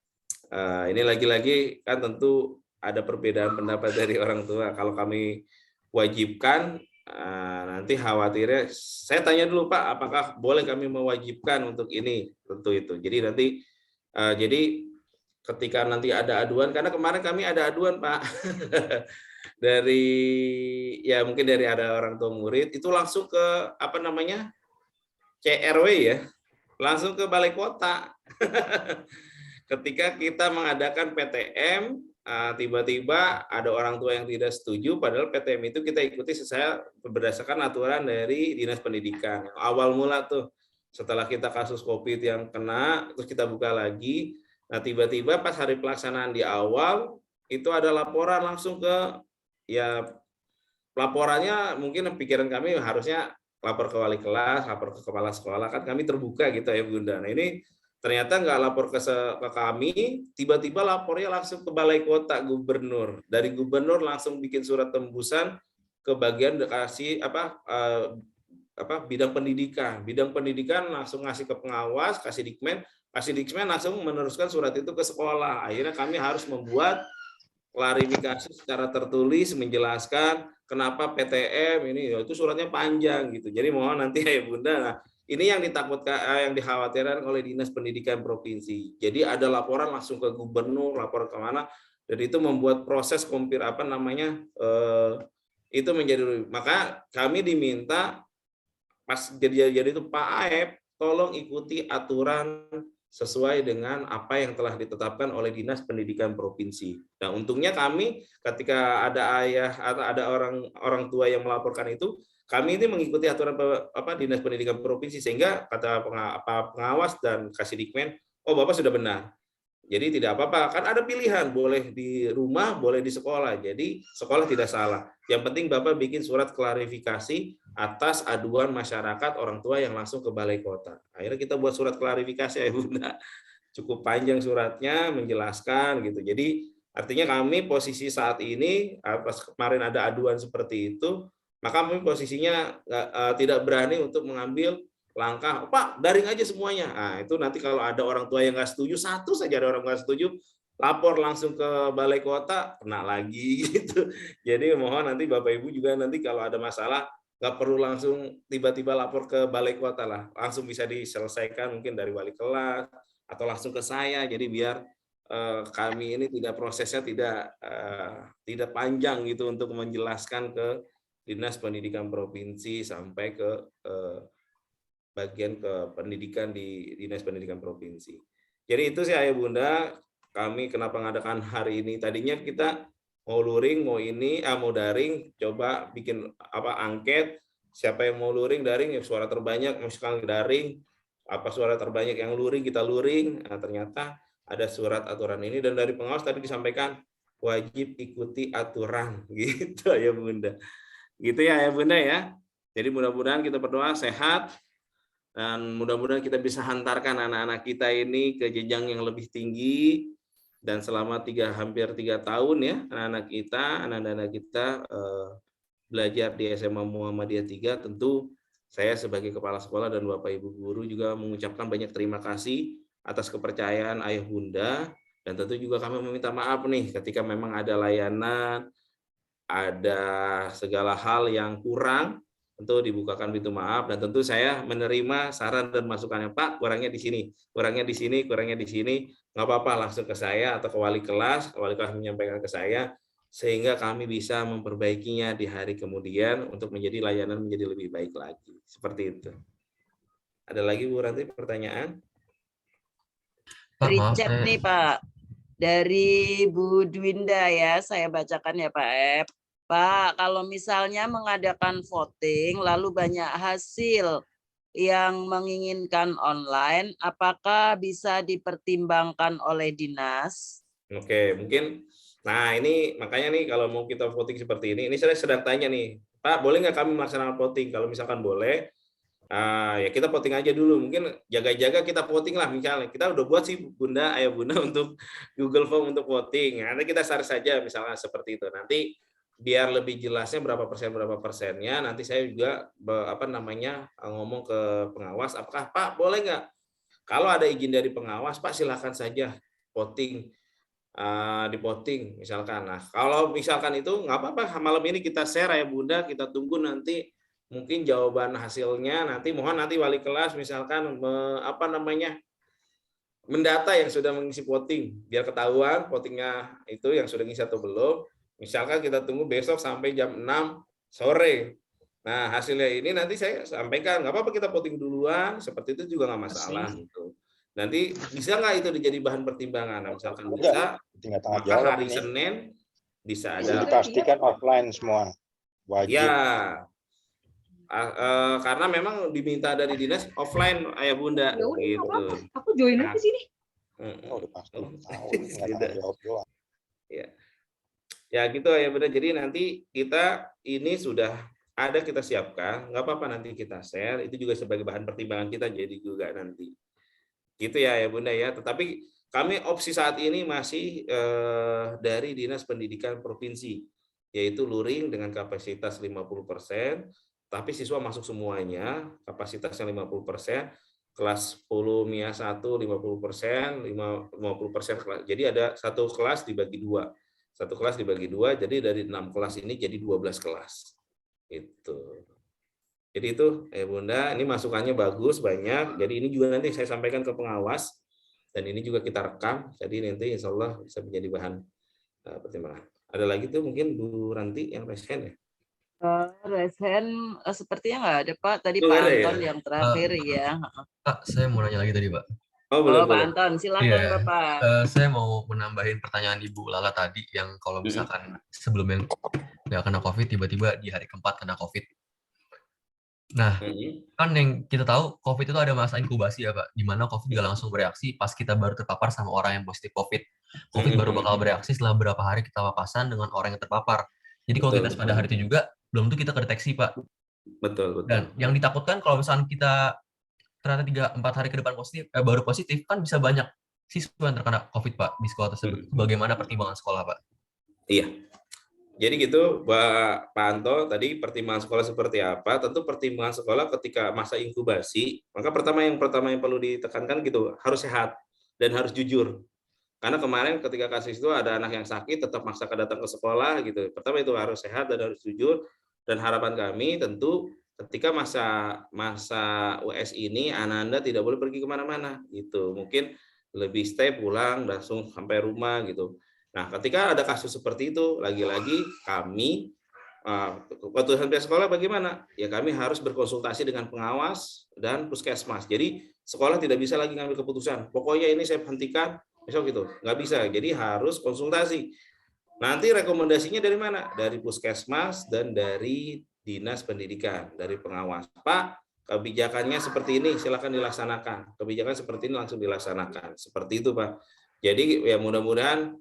ini lagi-lagi kan tentu ada perbedaan pendapat dari orang tua. Kalau kami wajibkan, nanti khawatirnya saya tanya dulu Pak, apakah boleh kami mewajibkan untuk ini, tentu itu. Jadi nanti ketika nanti ada aduan, karena kemarin kami ada aduan Pak mungkin dari ada orang tua murid itu langsung ke CRW ya, langsung ke balai kota. Ketika kita mengadakan PTM, tiba-tiba ada orang tua yang tidak setuju, padahal PTM itu kita ikuti berdasarkan aturan dari Dinas Pendidikan. Awal mula tuh, setelah kita kasus COVID yang kena, terus kita buka lagi, nah tiba-tiba pas hari pelaksanaan di awal, itu ada laporan langsung ke laporannya mungkin pikiran kami harusnya lapor ke wali kelas, lapor ke kepala sekolah, kan kami terbuka gitu ya Bunda. Nah ini ternyata nggak lapor ke kami, tiba-tiba lapornya langsung ke balai kota gubernur. Dari gubernur langsung bikin surat tembusan ke bagian kasih bidang pendidikan langsung ngasih ke pengawas, kasih dikmen langsung meneruskan surat itu ke sekolah. Akhirnya kami harus membuat klarifikasi secara tertulis menjelaskan kenapa PTM ini, itu suratnya panjang gitu. Jadi mohon nanti ya Bunda, nah, ini yang yang dikhawatirkan oleh Dinas Pendidikan Provinsi. Jadi ada laporan langsung ke gubernur, lapor kemana, dan itu membuat proses itu menjadi, maka kami diminta pas jadi itu Pak Aep, tolong ikuti aturan sesuai dengan apa yang telah ditetapkan oleh Dinas Pendidikan Provinsi. Nah, untungnya kami ketika ada ada orang tua yang melaporkan itu, kami ini mengikuti aturan Dinas Pendidikan Provinsi, sehingga kata pengawas dan Kasdikmen, oh Bapak sudah benar. Jadi tidak apa-apa, kan ada pilihan, boleh di rumah, boleh di sekolah. Jadi sekolah tidak salah. Yang penting Bapak bikin surat klarifikasi atas aduan masyarakat orang tua yang langsung ke balai kota. Akhirnya kita buat surat klarifikasi ya Bunda. Cukup panjang suratnya menjelaskan gitu. Jadi artinya kami posisi saat ini pas kemarin ada aduan seperti itu, maka kami posisinya tidak berani untuk mengambil langkah, Pak, daring aja semuanya. Nah, itu nanti kalau ada orang tua yang nggak setuju, satu saja ada orang nggak setuju, lapor langsung ke balai kota, kena lagi gitu. Jadi mohon nanti Bapak Ibu juga nanti kalau ada masalah, nggak perlu langsung tiba-tiba lapor ke balai kota lah, langsung bisa diselesaikan mungkin dari wali kelas atau langsung ke saya. Jadi biar kami ini prosesnya tidak panjang gitu untuk menjelaskan ke Dinas Pendidikan Provinsi sampai ke bagian ke pendidikan di Dinas Pendidikan Provinsi. Jadi itu sih Ayah Bunda, kami kenapa mengadakan hari ini. Tadinya kita mau luring, mau daring, coba bikin angket, siapa yang mau luring, daring, suara terbanyak, misalkan daring, suara terbanyak yang luring, kita luring. Nah, ternyata ada surat aturan ini, dan dari pengawas tadi disampaikan wajib ikuti aturan, gitu Ayah Bunda. Gitu ya Ayah Bunda ya. Jadi mudah-mudahan kita berdoa sehat, dan mudah-mudahan kita bisa hantarkan anak-anak kita ini ke jenjang yang lebih tinggi, dan selama hampir 3 tahun ya anak-anak kita belajar di SMA Muhammadiyah 3, tentu saya sebagai kepala sekolah dan Bapak Ibu guru juga mengucapkan banyak terima kasih atas kepercayaan Ayah Bunda, dan tentu juga kami meminta maaf nih ketika memang ada layanan, ada segala hal yang kurang, tentu dibukakan pintu maaf, dan tentu saya menerima saran dan masukannya, Pak, kurangnya di sini, kurangnya di sini, nggak apa-apa langsung ke saya atau ke wali kelas menyampaikan ke saya, sehingga kami bisa memperbaikinya di hari kemudian untuk menjadi layanan menjadi lebih baik lagi. Seperti itu. Ada lagi Bu Ranti pertanyaan? Dari chat nih Pak, dari Bu Dwinda ya, saya bacakan ya Pak Ep. Pak, kalau misalnya mengadakan voting, lalu banyak hasil yang menginginkan online, apakah bisa dipertimbangkan oleh dinas? Oke, mungkin. Nah, ini makanya nih kalau mau kita voting seperti ini saya sedang tanya nih, Pak, boleh nggak kami melaksanakan voting? Kalau misalkan boleh, ya kita voting aja dulu. Mungkin jaga-jaga kita voting lah misalnya. Kita udah buat sih Bunda, Ayah Bunda untuk Google Form untuk voting. Nanti kita share saja misalnya seperti itu. Nanti biar lebih jelasnya berapa persennya, nanti saya juga ngomong ke pengawas, apakah Pak boleh nggak kalau ada izin dari pengawas Pak silahkan saja voting, di voting misalkan. Nah kalau misalkan itu nggak apa-apa, malam ini kita share ya Bunda, kita tunggu nanti mungkin jawaban hasilnya, nanti mohon nanti wali kelas misalkan mendata yang sudah mengisi voting, biar ketahuan votingnya itu yang sudah ngisi atau belum. Misalkan kita tunggu besok sampai jam 6 sore. Nah, hasilnya ini nanti saya sampaikan. Nggak apa-apa kita voting duluan, seperti itu juga nggak masalah. Gitu. Nanti bisa nggak itu dijadi bahan pertimbangan? Nah, misalkan bisa, maka hari Senin bisa ada. Dipastikan offline semua. Wajib. Ya, karena memang diminta dari dinas offline Ayah Bunda. Gitu. Aku join aja sini. Udah pasti tahu. Nggak jawab doang. Ya. Ya gitu ya benar. Jadi nanti kita ini sudah ada kita siapkan, nggak apa-apa nanti kita share. Itu juga sebagai bahan pertimbangan kita jadi juga nanti. Gitu ya Bunda ya. Tetapi kami opsi saat ini masih dari Dinas Pendidikan Provinsi, yaitu luring dengan kapasitas 50%, tapi siswa masuk semuanya, kapasitasnya 50%, kelas 10 MIA 1 50%, 50% kelas. Jadi ada satu kelas dibagi dua. Satu kelas dibagi dua, jadi dari 6 kelas ini jadi 12 kelas. Itu. Jadi itu Bunda, ini masukannya bagus banyak. Jadi ini juga nanti saya sampaikan ke pengawas dan ini juga kita rekam. Jadi nanti insya Allah bisa menjadi bahan pertimbangan. Ada lagi tuh mungkin Bu Ranti yang raise hand ya? Raise hand sepertinya nggak ada Pak. Tadi Oh, Pak ada Anton ya? yang terakhir ya. Pak, saya mau nanya lagi tadi Pak. Oh, boleh, Pak Anton, silakan Iya. Bapak. Saya mau menambahin pertanyaan Ibu Lala tadi yang kalau misalkan sebelumnya nggak kena COVID, tiba-tiba di hari keempat kena COVID. Nah, kan yang kita tahu COVID itu ada masa inkubasi ya Pak, di mana COVID nggak langsung bereaksi pas kita baru terpapar sama orang yang positif COVID. COVID baru bakal bereaksi setelah beberapa hari kita papasan dengan orang yang terpapar. Jadi kalau kita pada hari itu juga, belum tentu kita kedeteksi Pak. Betul. Dan yang ditakutkan kalau misalnya kita ternyata 3-4 hari ke depan baru positif, kan bisa banyak siswa yang terkena COVID Pak di sekolah tersebut. Bagaimana pertimbangan sekolah Pak? Iya. Jadi gitu, Pak Anto, tadi pertimbangan sekolah seperti apa? Tentu pertimbangan sekolah ketika masa inkubasi, maka pertama yang perlu ditekankan gitu, harus sehat dan harus jujur. Karena kemarin ketika kasus itu ada anak yang sakit, tetap maksakan datang ke sekolah gitu. Pertama itu harus sehat dan harus jujur. Dan harapan kami tentu ketika masa US ini, anak Anda tidak boleh pergi kemana-mana gitu. Mungkin lebih stay pulang, langsung sampai rumah gitu. Nah, ketika ada kasus seperti itu, lagi-lagi kami, keputusan pihak sekolah bagaimana? Ya kami harus berkonsultasi dengan pengawas dan puskesmas. Jadi sekolah tidak bisa lagi ngambil keputusan. Pokoknya ini saya hentikan, besok gitu. Nggak bisa, jadi harus konsultasi. Nanti rekomendasinya dari mana? Dari puskesmas dan dari Dinas Pendidikan, dari pengawas. Pak, kebijakannya seperti ini, silakan dilaksanakan. Kebijakan seperti ini langsung dilaksanakan. Seperti itu, Pak. Jadi ya mudah-mudahan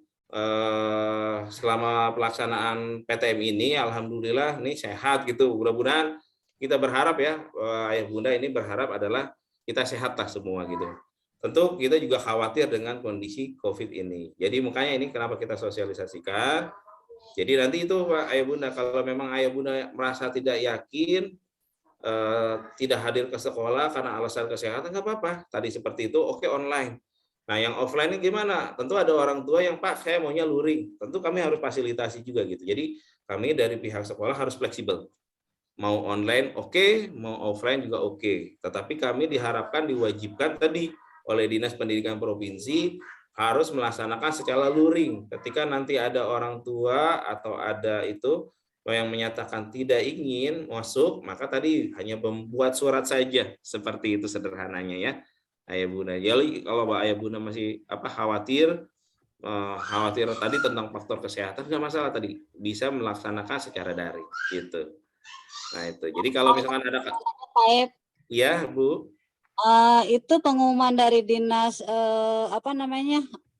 selama pelaksanaan PTM ini alhamdulillah ini sehat gitu. Mudah-mudahan kita berharap ya Ayah Bunda ini berharap adalah kita sehat lah semua gitu. Tentu kita juga khawatir dengan kondisi COVID ini. Jadi makanya ini kenapa kita sosialisasikan. Jadi nanti itu Pak Ayah Bunda kalau memang Ayah Bunda merasa tidak yakin tidak hadir ke sekolah karena alasan kesehatan nggak apa-apa. Tadi seperti itu oke online. Nah, yang offline ini gimana? Tentu ada orang tua yang, Pak, saya maunya luring. Tentu kami harus fasilitasi juga gitu. Jadi kami dari pihak sekolah harus fleksibel. Mau online oke, mau offline juga oke. Tetapi kami diharapkan diwajibkan tadi oleh Dinas Pendidikan Provinsi harus melaksanakan secara luring. Ketika nanti ada orang tua atau ada itu yang menyatakan tidak ingin masuk, maka tadi hanya membuat surat saja. Seperti itu sederhananya ya. Ayah Bunda. Jadi kalau Ayah Bunda masih khawatir tadi tentang faktor kesehatan nggak masalah tadi bisa melaksanakan secara daring gitu. Nah itu. Jadi kalau misalkan ada iya Bu. Itu pengumuman dari dinas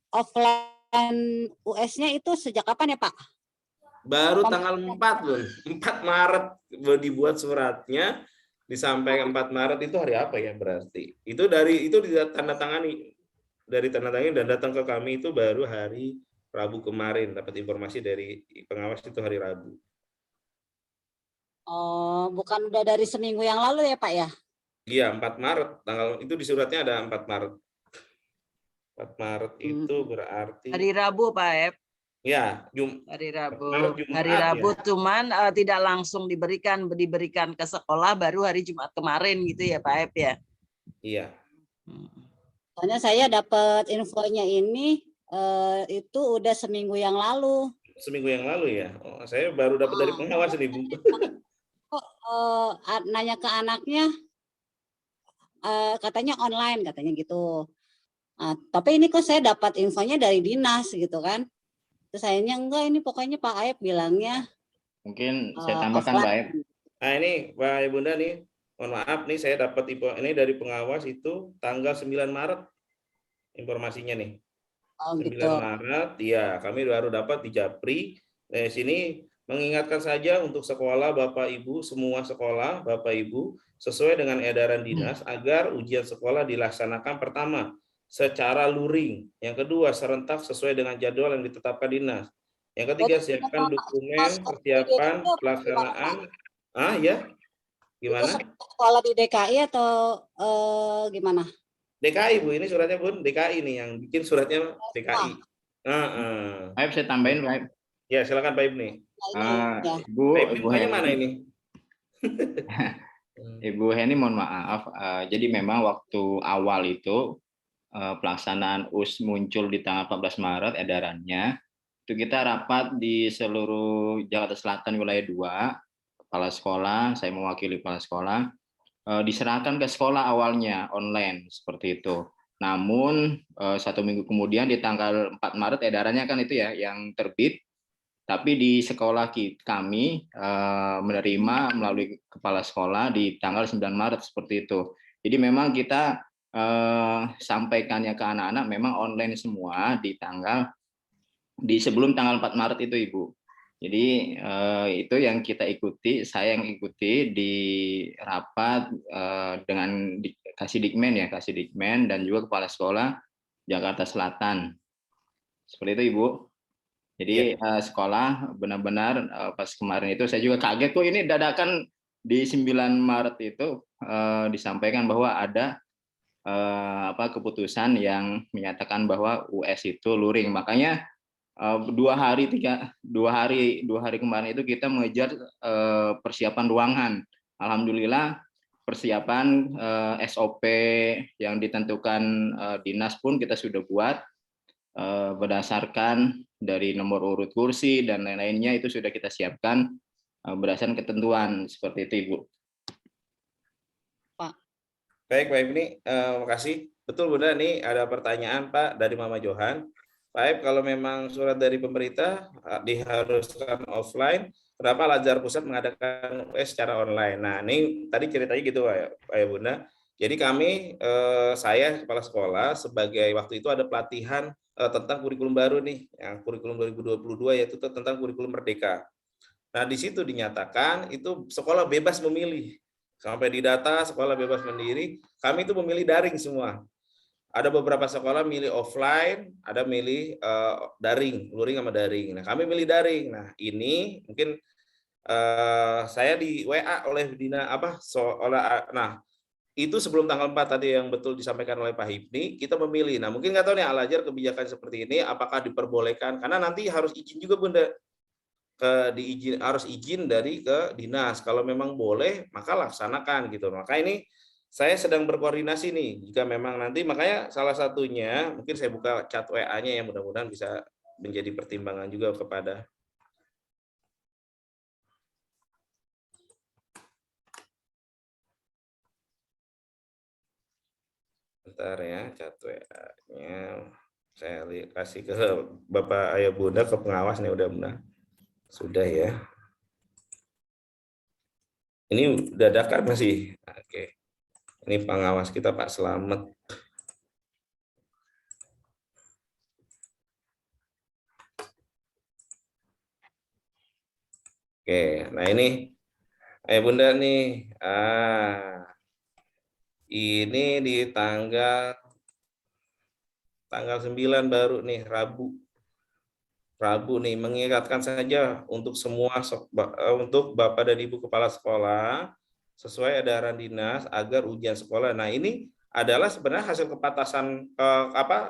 offline US-nya itu sejak kapan ya Pak? Baru tanggal 4 loh. 4 Maret dibuat suratnya. Disampaikan 4 Maret itu hari apa ya berarti? Itu ditandatangani dan datang ke kami itu baru hari Rabu kemarin dapat informasi dari pengawas itu hari Rabu. Oh, bukan udah dari seminggu yang lalu ya Pak ya? Iya, 4 Maret. Tanggal itu di suratnya ada 4 Maret. 4 Maret itu berarti hari Rabu Pak Ep. Ya, hari Rabu. Jumat, hari Rabu ya. Cuman tidak langsung diberikan ke sekolah baru hari Jumat kemarin gitu ya Pak Ep ya. Iya. Soalnya saya dapat infonya ini itu udah seminggu yang lalu. Seminggu yang lalu ya. Oh, saya baru dapat dari pengawas nih Bu. Nanya ke anaknya katanya online katanya gitu. Tapi ini kok saya dapat infonya dari dinas gitu kan. Terus sayangnya enggak, ini pokoknya Pak Aep bilangnya. Mungkin saya tambahkan Pak Aep. Nah ini Pak Bunda nih, mohon maaf nih saya dapat ini dari pengawas itu tanggal 9 Maret informasinya nih. 9 gitu. Maret, ya kami baru dapat di Japri Sini mengingatkan saja untuk sekolah Bapak Ibu, semua sekolah Bapak Ibu sesuai dengan edaran dinas agar ujian sekolah dilaksanakan pertama secara luring, yang kedua serentak sesuai dengan jadwal yang ditetapkan dinas. Yang ketiga, siapkan dokumen persiapan pelaksanaan. Ya, gimana? Sekolah di DKI atau gimana? DKI Bu, ini suratnya Bun, DKI nih yang bikin suratnya DKI. Baik, saya tambahin Pak. Ya, silakan Pak Ibni. Ibu Heni Heni. mana ini? Ibu Heni mohon maaf. Jadi memang waktu awal itu pelaksanaan US muncul di tanggal 14 Maret edarannya. Itu kita rapat di seluruh Jakarta Selatan wilayah 2, kepala sekolah, saya mewakili kepala sekolah, diserahkan ke sekolah awalnya online seperti itu. Namun 1 minggu kemudian di tanggal 4 Maret edarannya kan itu ya yang terbit, tapi di sekolah kami menerima melalui kepala sekolah di tanggal 9 Maret seperti itu. Jadi memang kita sampaikannya ke anak-anak memang online semua di sebelum tanggal 4 Maret itu Ibu. Jadi itu yang kita ikuti, saya yang ikuti di rapat dengan Kasdikmen dan juga kepala sekolah Jakarta Selatan. Seperti itu Ibu. Jadi sekolah benar-benar pas kemarin itu saya juga kaget kok ini dadakan di 9 Maret itu disampaikan bahwa ada keputusan yang menyatakan bahwa US itu luring. Makanya 2 hari kemarin itu kita mengejar persiapan ruangan. Alhamdulillah persiapan SOP yang ditentukan dinas pun kita sudah buat berdasarkan dari nomor urut kursi dan lain-lainnya itu sudah kita siapkan berdasarkan ketentuan seperti itu Ibu. Pak. Baik Pak Ibni, makasih. Betul Bunda, nih ada pertanyaan Pak dari Mama Johan. Pak Ib, kalau memang surat dari pemerintah diharuskan offline, kenapa Al-Azhar Pusat mengadakan US secara online? Nah, ini tadi ceritanya gitu Pak Bunda. Jadi kami, saya kepala sekolah sebagai waktu itu ada pelatihan tentang kurikulum baru nih, yang kurikulum 2022 yaitu tentang kurikulum merdeka. Nah, di situ dinyatakan itu sekolah bebas memilih. Sampai di data sekolah bebas mandiri, kami itu memilih daring semua. Ada beberapa sekolah milih offline, ada milih daring, luring sama daring. Nah, kami milih daring. Nah, ini mungkin saya di WA oleh nah, itu sebelum tanggal 4 tadi yang betul disampaikan oleh Pak Hipni, kita memilih. Nah, mungkin nggak tahu nih Al-Azhar kebijakan seperti ini apakah diperbolehkan, karena nanti harus izin juga Bunda. Harus izin dari ke dinas. Kalau memang boleh, maka laksanakan gitu. Maka ini saya sedang berkoordinasi nih, jika memang nanti, makanya salah satunya, mungkin saya buka chat WA-nya yang mudah-mudahan bisa menjadi pertimbangan juga kepada. Bentar ya, chat WA-nya. Saya kasih ke Bapak Ayah Bunda, ke pengawas nih, udah sudah ya. Ini dadakan masih. Oke. Ini pengawas kita Pak Slamet. Oke, nah ini Ayah Bunda nih. Ini di tanggal 9 baru nih, Rabu nih, mengingatkan saja untuk semua, untuk Bapak dan Ibu Kepala Sekolah, sesuai edaran dinas agar ujian sekolah. Nah, ini adalah sebenarnya hasil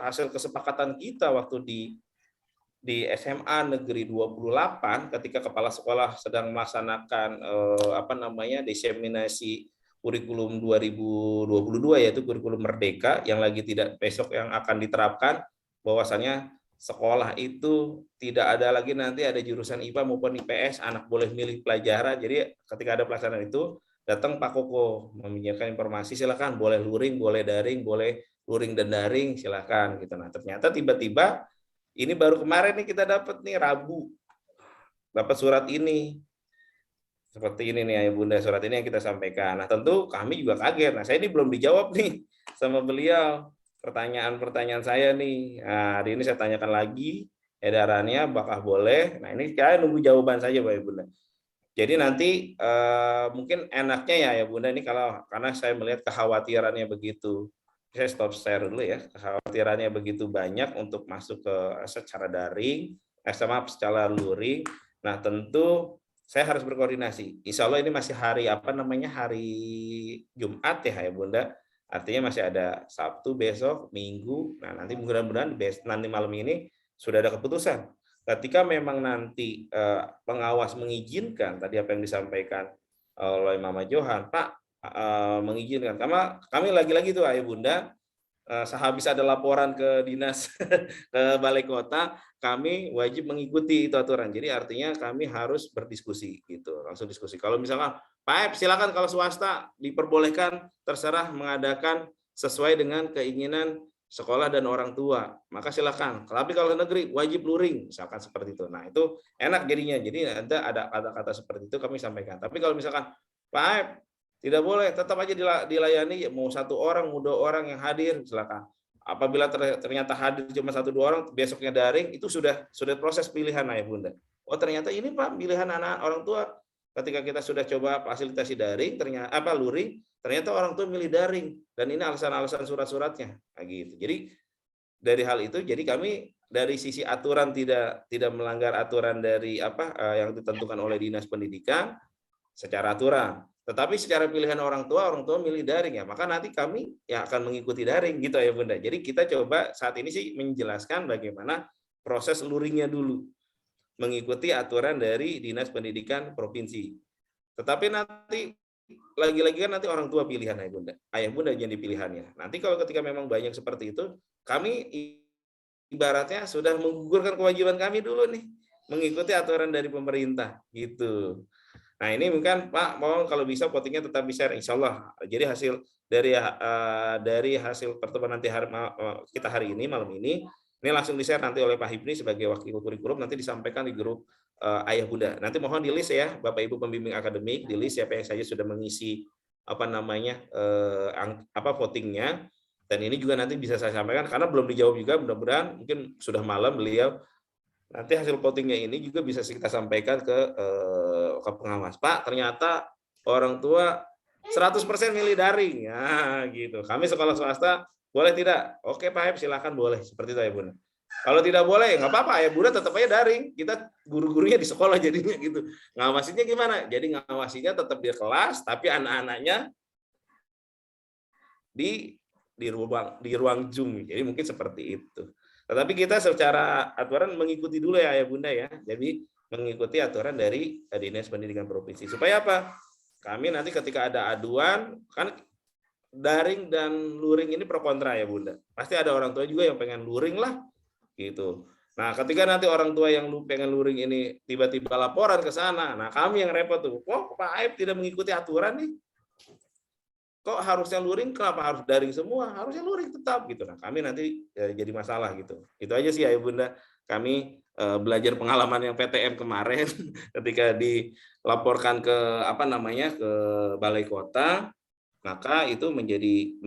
hasil kesepakatan kita waktu di SMA Negeri 28 ketika kepala sekolah sedang melaksanakan diseminasi kurikulum 2022 yaitu kurikulum merdeka yang lagi besok yang akan diterapkan, bahwasannya sekolah itu tidak ada lagi nanti ada jurusan IPA maupun IPS, anak boleh milih pelajaran. Jadi ketika ada pelaksanaan itu datang Pak Koko menyiapkan informasi, silakan boleh luring, boleh daring, boleh luring dan daring, silakan gitu. Nah, ternyata tiba-tiba ini baru kemarin nih kita dapat nih Rabu dapat surat ini. Seperti ini nih Ayah Bunda, surat ini yang kita sampaikan. Nah, tentu kami juga kaget. Nah, saya ini belum dijawab nih sama beliau pertanyaan-pertanyaan saya nih. Nah, hari ini saya tanyakan lagi edarannya apakah boleh. Nah ini kita nunggu jawaban saja Bapak Ibu Bunda. Jadi nanti mungkin enaknya ya Bunda ini karena saya melihat kekhawatirannya begitu. Saya stop share dulu ya. Kekhawatirannya begitu banyak untuk masuk ke secara daring, secara luring. Nah tentu saya harus berkoordinasi. Insya Allah ini masih hari hari Jumat ya Bunda. Artinya masih ada Sabtu besok, Minggu. Nah nanti mudah-mudahan nanti malam ini sudah ada keputusan. Ketika memang nanti pengawas mengizinkan tadi apa yang disampaikan oleh Mama Johan, Pak mengizinkan. Karena kami lagi-lagi tuh Ayah Bunda, sehabis ada laporan ke dinas ke balai kota, kami wajib mengikuti itu aturan. Jadi artinya kami harus berdiskusi gitu, langsung diskusi. Kalau misalkan Pak silakan kalau swasta diperbolehkan terserah mengadakan sesuai dengan keinginan sekolah dan orang tua, maka silakan. Tapi kalau negeri wajib luring, misalkan seperti itu. Nah itu enak jadinya. Jadi ada kata-kata seperti itu kami sampaikan. Tapi kalau misalkan Pak tidak boleh, tetap aja dilayani. Mau 1 orang, mau 2 orang yang hadir, silakan. Apabila ternyata hadir cuma 1-2 orang, besoknya daring, itu sudah proses pilihan Ayah Bunda. Oh ternyata ini Pak pilihan anak orang tua. Ketika kita sudah coba fasilitasi daring, ternyata luring. Ternyata orang tua milih daring dan ini alasan-alasan surat-suratnya gitu. Jadi dari hal itu jadi kami dari sisi aturan tidak melanggar aturan dari yang ditentukan oleh Dinas Pendidikan secara aturan. Tetapi secara pilihan orang tua milih daring ya. Maka nanti kami yang akan mengikuti daring gitu ya Bunda. Jadi kita coba saat ini sih menjelaskan bagaimana proses luringnya dulu. Mengikuti aturan dari Dinas Pendidikan Provinsi. Tetapi nanti lagi-lagi kan nanti orang tua pilihan Ayah Bunda jadi pilihannya. Nanti kalau ketika memang banyak seperti itu, kami ibaratnya sudah menggugurkan kewajiban kami dulu nih, mengikuti aturan dari pemerintah gitu. Nah ini mungkin Pak, mohon kalau bisa votingnya tetap bisa, insya Allah. Jadi hasil dari hasil pertemuan nanti kita hari ini malam ini langsung di-share nanti oleh Pak Hipni sebagai wakil kurikulum, nanti disampaikan di grup Ayah Bunda. Nanti mohon di list ya Bapak Ibu pembimbing akademik, di list siapa yang saja sudah mengisi votingnya. Dan ini juga nanti bisa saya sampaikan karena belum dijawab juga, mudah-mudahan mungkin sudah malam beliau. Nanti hasil votingnya ini juga bisa kita sampaikan ke pengawas. Pak, ternyata orang tua 100% milih daring. Ya, gitu. Kami sekolah swasta boleh tidak? Oke Pak Hep, silakan boleh. Seperti itu ya Bunda. Kalau tidak boleh, nggak apa-apa ya Bunda, tetap aja daring. Kita guru-gurunya di sekolah jadinya gitu. Ngawasinya gimana? Jadi ngawasinya tetap di kelas, tapi anak-anaknya di ruang Zoom. Jadi mungkin seperti itu. Tetapi kita secara aturan mengikuti dulu ya Bunda ya. Jadi mengikuti aturan dari Dinas Pendidikan Provinsi. Supaya apa? Kami nanti ketika ada aduan, kan daring dan luring ini pro kontra ya Bunda. Pasti ada orang tua juga yang pengen luring lah gitu. Nah, ketika nanti orang tua yang pengen luring ini tiba-tiba laporan ke sana, nah kami yang repot tuh. Kok Pak Aib tidak mengikuti aturan nih? Kok harusnya luring, kenapa harus daring semua? Harusnya luring tetap gitu. Nah, kami nanti jadi masalah gitu. Itu aja sih ya Bunda. Kami belajar pengalaman yang PTM kemarin ketika dilaporkan ke ke balai kota, maka itu menjadi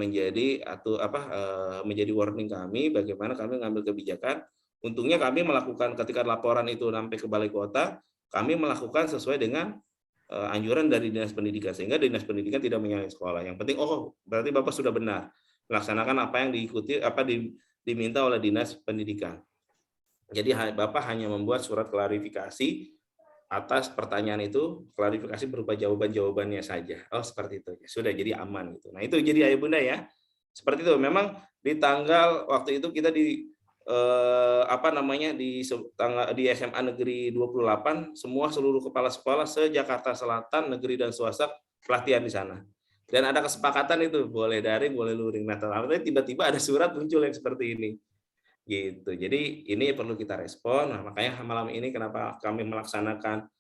warning kami bagaimana kami mengambil kebijakan. Untungnya kami melakukan ketika laporan itu sampai ke balai kota, kami melakukan sesuai dengan anjuran dari Dinas Pendidikan, sehingga Dinas Pendidikan tidak menyalahi sekolah. Yang penting berarti Bapak sudah benar melaksanakan apa yang diminta oleh Dinas Pendidikan. Jadi Bapak hanya membuat surat klarifikasi atas pertanyaan itu, klarifikasi berupa jawaban-jawabannya saja. Oh, seperti itu. Sudah jadi aman gitu. Nah, itu jadi Ayah Bunda ya. Seperti itu. Memang di tanggal waktu itu kita di SMA Negeri 28 seluruh kepala sekolah se-Jakarta Selatan negeri dan swasta pelatihan di sana. Dan ada kesepakatan itu boleh daring, boleh luring. Nah, tiba-tiba ada surat muncul yang seperti ini. Gitu. Jadi ini perlu kita respon. Nah, makanya malam ini kenapa kami melaksanakan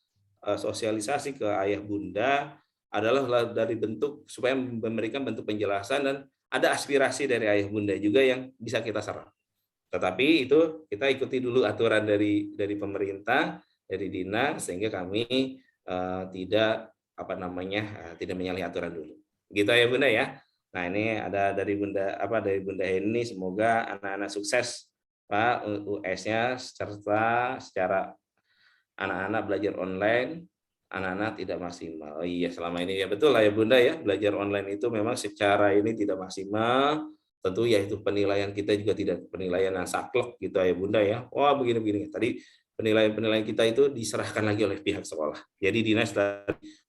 sosialisasi ke Ayah Bunda adalah dari bentuk supaya memberikan bentuk penjelasan dan ada aspirasi dari Ayah Bunda juga yang bisa kita serap. Tetapi itu kita ikuti dulu aturan dari pemerintah, dari dinas, sehingga kami tidak menyalahi aturan dulu. Gitu ya Bunda ya. Nah ini ada dari Bunda Heni, semoga anak-anak sukses US-nya serta secara anak-anak belajar online, anak-anak tidak maksimal. Oh iya, selama ini ya betul lah ya Bunda ya, belajar online itu memang secara ini tidak maksimal. Tentu ya itu penilaian kita juga tidak penilaian yang saklek gitu ya Bunda ya. Wah begini-begini. Tadi penilaian kita itu diserahkan lagi oleh pihak sekolah. Jadi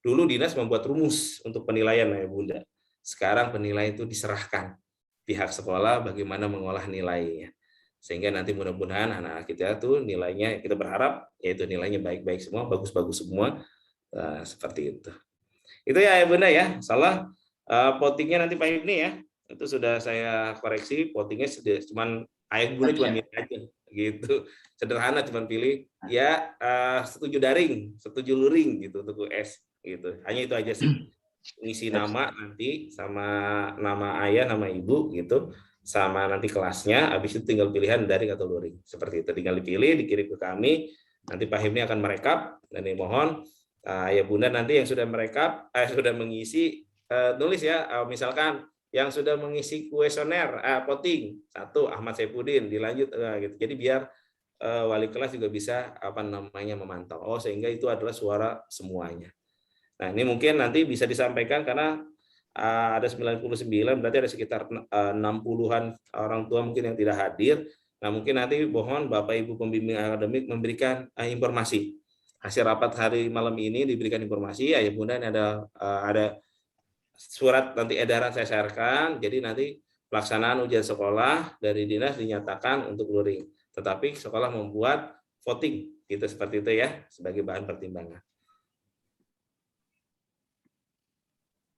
dulu dinas membuat rumus untuk penilaian ya Bunda. Sekarang penilaian itu diserahkan pihak sekolah bagaimana mengolah nilainya. Sehingga nanti mudah-mudahan anak-anak kita tuh nilainya, kita berharap yaitu nilainya baik-baik semua, bagus-bagus semua, seperti itu. Itu ya Bunda ya, salah votingnya nanti Pak Ibni ya, itu sudah saya koreksi, votingnya cuman ayat Bunda cuma milih aja, gitu, sederhana cuman pilih ya setuju daring, setuju luring gitu untuk US, gitu, hanya itu aja sih, ngisi nama nanti sama nama ayah, nama ibu gitu. Sama nanti kelasnya, habis itu tinggal pilihan daring atau luring. Seperti itu, tinggal dipilih, dikirim ke kami, nanti Pak Himni akan merekap, dan mohon ya Bunda nanti yang sudah merekap, sudah mengisi, tulis ya, misalkan yang sudah mengisi kuesioner, voting, 1 Ahmad Saifuddin, dilanjut, gitu. Jadi biar wali kelas juga bisa memantau, sehingga itu adalah suara semuanya. Nah ini mungkin nanti bisa disampaikan karena ada 99, berarti ada sekitar 60-an orang tua mungkin yang tidak hadir. Nah mungkin nanti mohon Bapak Ibu pembimbing akademik memberikan informasi. Hasil rapat hari malam ini diberikan informasi, ya Bunda ini ada surat nanti edaran saya sharekan, jadi nanti pelaksanaan ujian sekolah dari dinas dinyatakan untuk luring. Tetapi sekolah membuat voting, gitu seperti itu ya, sebagai bahan pertimbangan.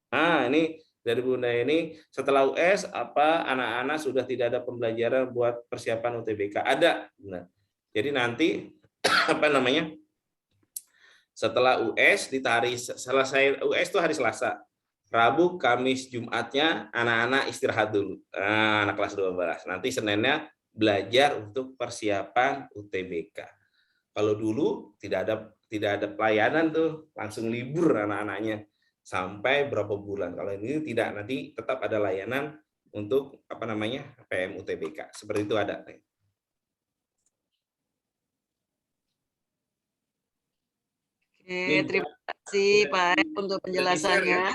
Nah, ini dari Bunda ini setelah US apa anak-anak sudah tidak ada pembelajaran buat persiapan UTBK? Ada, benar. Jadi nanti setelah US ditarik, selesai US itu hari Selasa, Rabu, Kamis, Jumatnya anak-anak istirahat dulu. Nah, anak kelas 12. Nanti Seninnya belajar untuk persiapan UTBK. Kalau dulu tidak ada pelayanan tuh, langsung libur anak-anaknya. Sampai berapa bulan. Kalau ini tidak, nanti tetap ada layanan untuk PM UTBK. Seperti itu ada. Oke, terima kasih Pak untuk penjelasannya.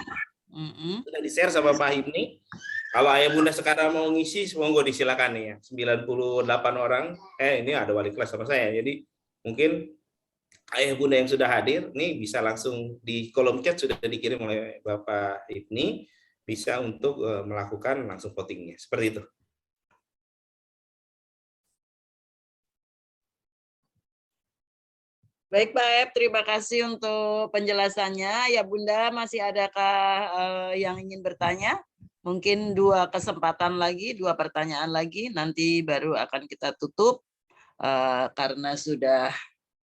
Sudah di-share sama Pak Himni. Kalau ayah bunda sekarang mau ngisi, monggo disilakan nih ya. 98 orang. Ini ada wali kelas sama saya. Jadi mungkin ayah bunda yang sudah hadir nih bisa langsung di kolom chat sudah dikirim oleh Bapak Ibni, bisa untuk melakukan langsung votingnya seperti itu. Baik Pak Ep, terima kasih untuk penjelasannya. Ya Bunda, masih adakah yang ingin bertanya? Mungkin 2 kesempatan lagi, 2 pertanyaan lagi, nanti baru akan kita tutup karena sudah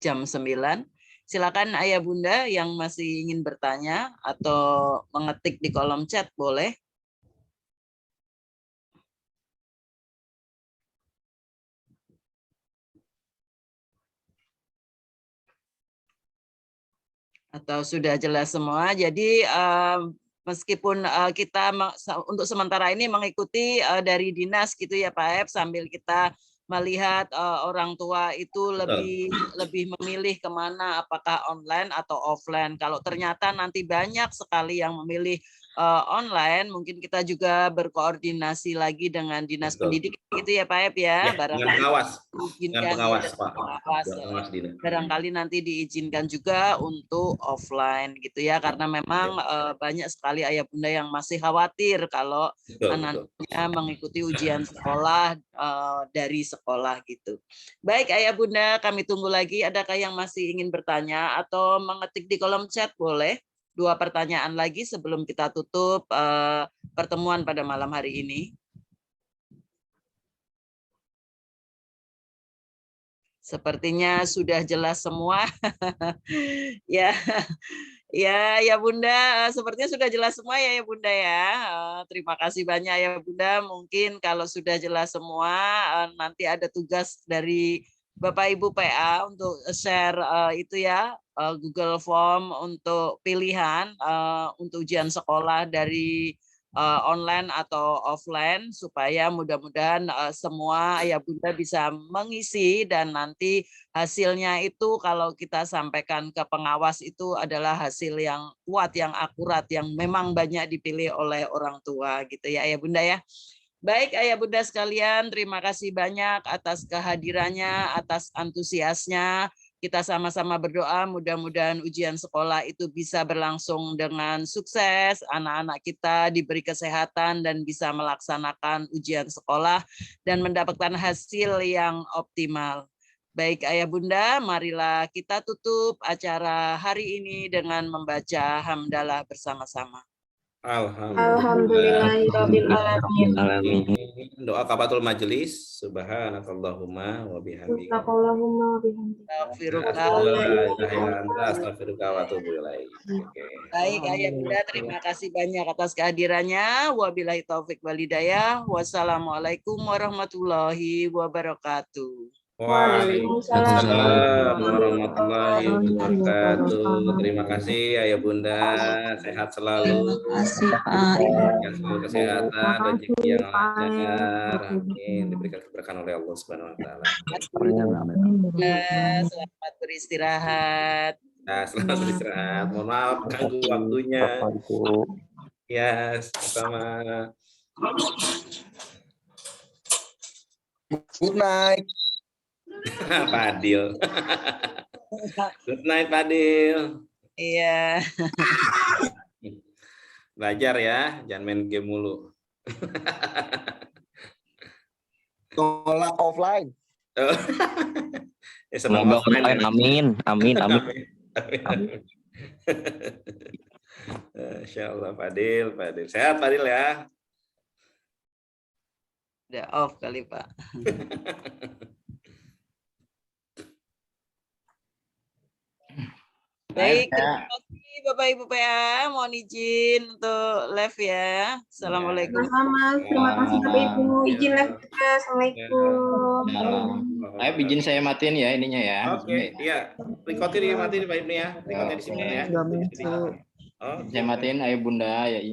jam 9. Silakan Ayah Bunda yang masih ingin bertanya atau mengetik di kolom chat boleh. Atau sudah jelas semua. Jadi meskipun kita untuk sementara ini mengikuti dari dinas gitu ya Pak Ep, sambil kita melihat orang tua itu lebih memilih kemana, apakah online atau offline. Kalau ternyata nanti banyak sekali yang memilih online, mungkin kita juga berkoordinasi lagi dengan dinas pendidikan gitu ya Pak Ep ya. Dengan pengawas Pak. Barangkali nanti diizinkan juga untuk offline gitu ya, karena memang banyak sekali ayah bunda yang masih khawatir kalau anaknya mengikuti ujian sekolah dari sekolah gitu. Baik ayah bunda, kami tunggu lagi. Adakah yang masih ingin bertanya atau mengetik di kolom chat boleh? 2 pertanyaan lagi sebelum kita tutup pertemuan pada malam hari ini. Sepertinya sudah jelas semua. Ya, ya Bunda, sepertinya sudah jelas semua ya Bunda ya. Terima kasih banyak ya Bunda. Mungkin kalau sudah jelas semua, nanti ada tugas dari Bapak Ibu PA untuk share itu ya, Google Form untuk pilihan untuk ujian sekolah dari online atau offline, supaya mudah-mudahan semua ayah bunda bisa mengisi, dan nanti hasilnya itu kalau kita sampaikan ke pengawas itu adalah hasil yang kuat, yang akurat, yang memang banyak dipilih oleh orang tua gitu ya ayah bunda ya. Baik ayah bunda sekalian, terima kasih banyak atas kehadirannya, atas antusiasnya. Kita sama-sama berdoa mudah-mudahan ujian sekolah itu bisa berlangsung dengan sukses, anak-anak kita diberi kesehatan dan bisa melaksanakan ujian sekolah dan mendapatkan hasil yang optimal. Baik ayah bunda, marilah kita tutup acara hari ini dengan membaca hamdalah bersama-sama. Alhamdulillahirabbil alamin. Doa kafatul majelis. Subhanakallahumma wa bihamdika. Astaghfiruka wa atubu ilaik. Baik ayah bunda, terima kasih banyak atas kehadirannya. Wabillahi taufik wal hidayah. Wassalamualaikum warahmatullahi wabarakatuh. Waalaikumsalam warahmatullahi wabarakatuh. Terima kasih ayah bunda, sehat selalu. Yang selalu kesehatan, rezeki yang lancar. Amin. Diberikan keberkahan oleh Allah Subhanahu wa taala. Selamat beristirahat. Nah, selamat beristirahat. Mohon maaf ganggu waktunya. Ya, sama. Good night. Fadil. Good night, Fadil. Iya. Belajar ya, jangan main game mulu. Tolak offline. Semoga online. Amin. Amin. Amin. Insya Allah, Fadil. Sehat, Fadil ya. Udah off kali, Pak. Baik, terima kasih Bapak Ibu PA. Mohon izin untuk live ya. Assalamualaikum. Terima kasih Bapak Ibu. Izin live juga. Assalamualaikum. Ayo izin saya matiin ya ininya ya. Oke, iya. Recordnya dimatiin Pak Ibnu ya. Recordnya disimpan ya. Saya matiin ayo bunda ya.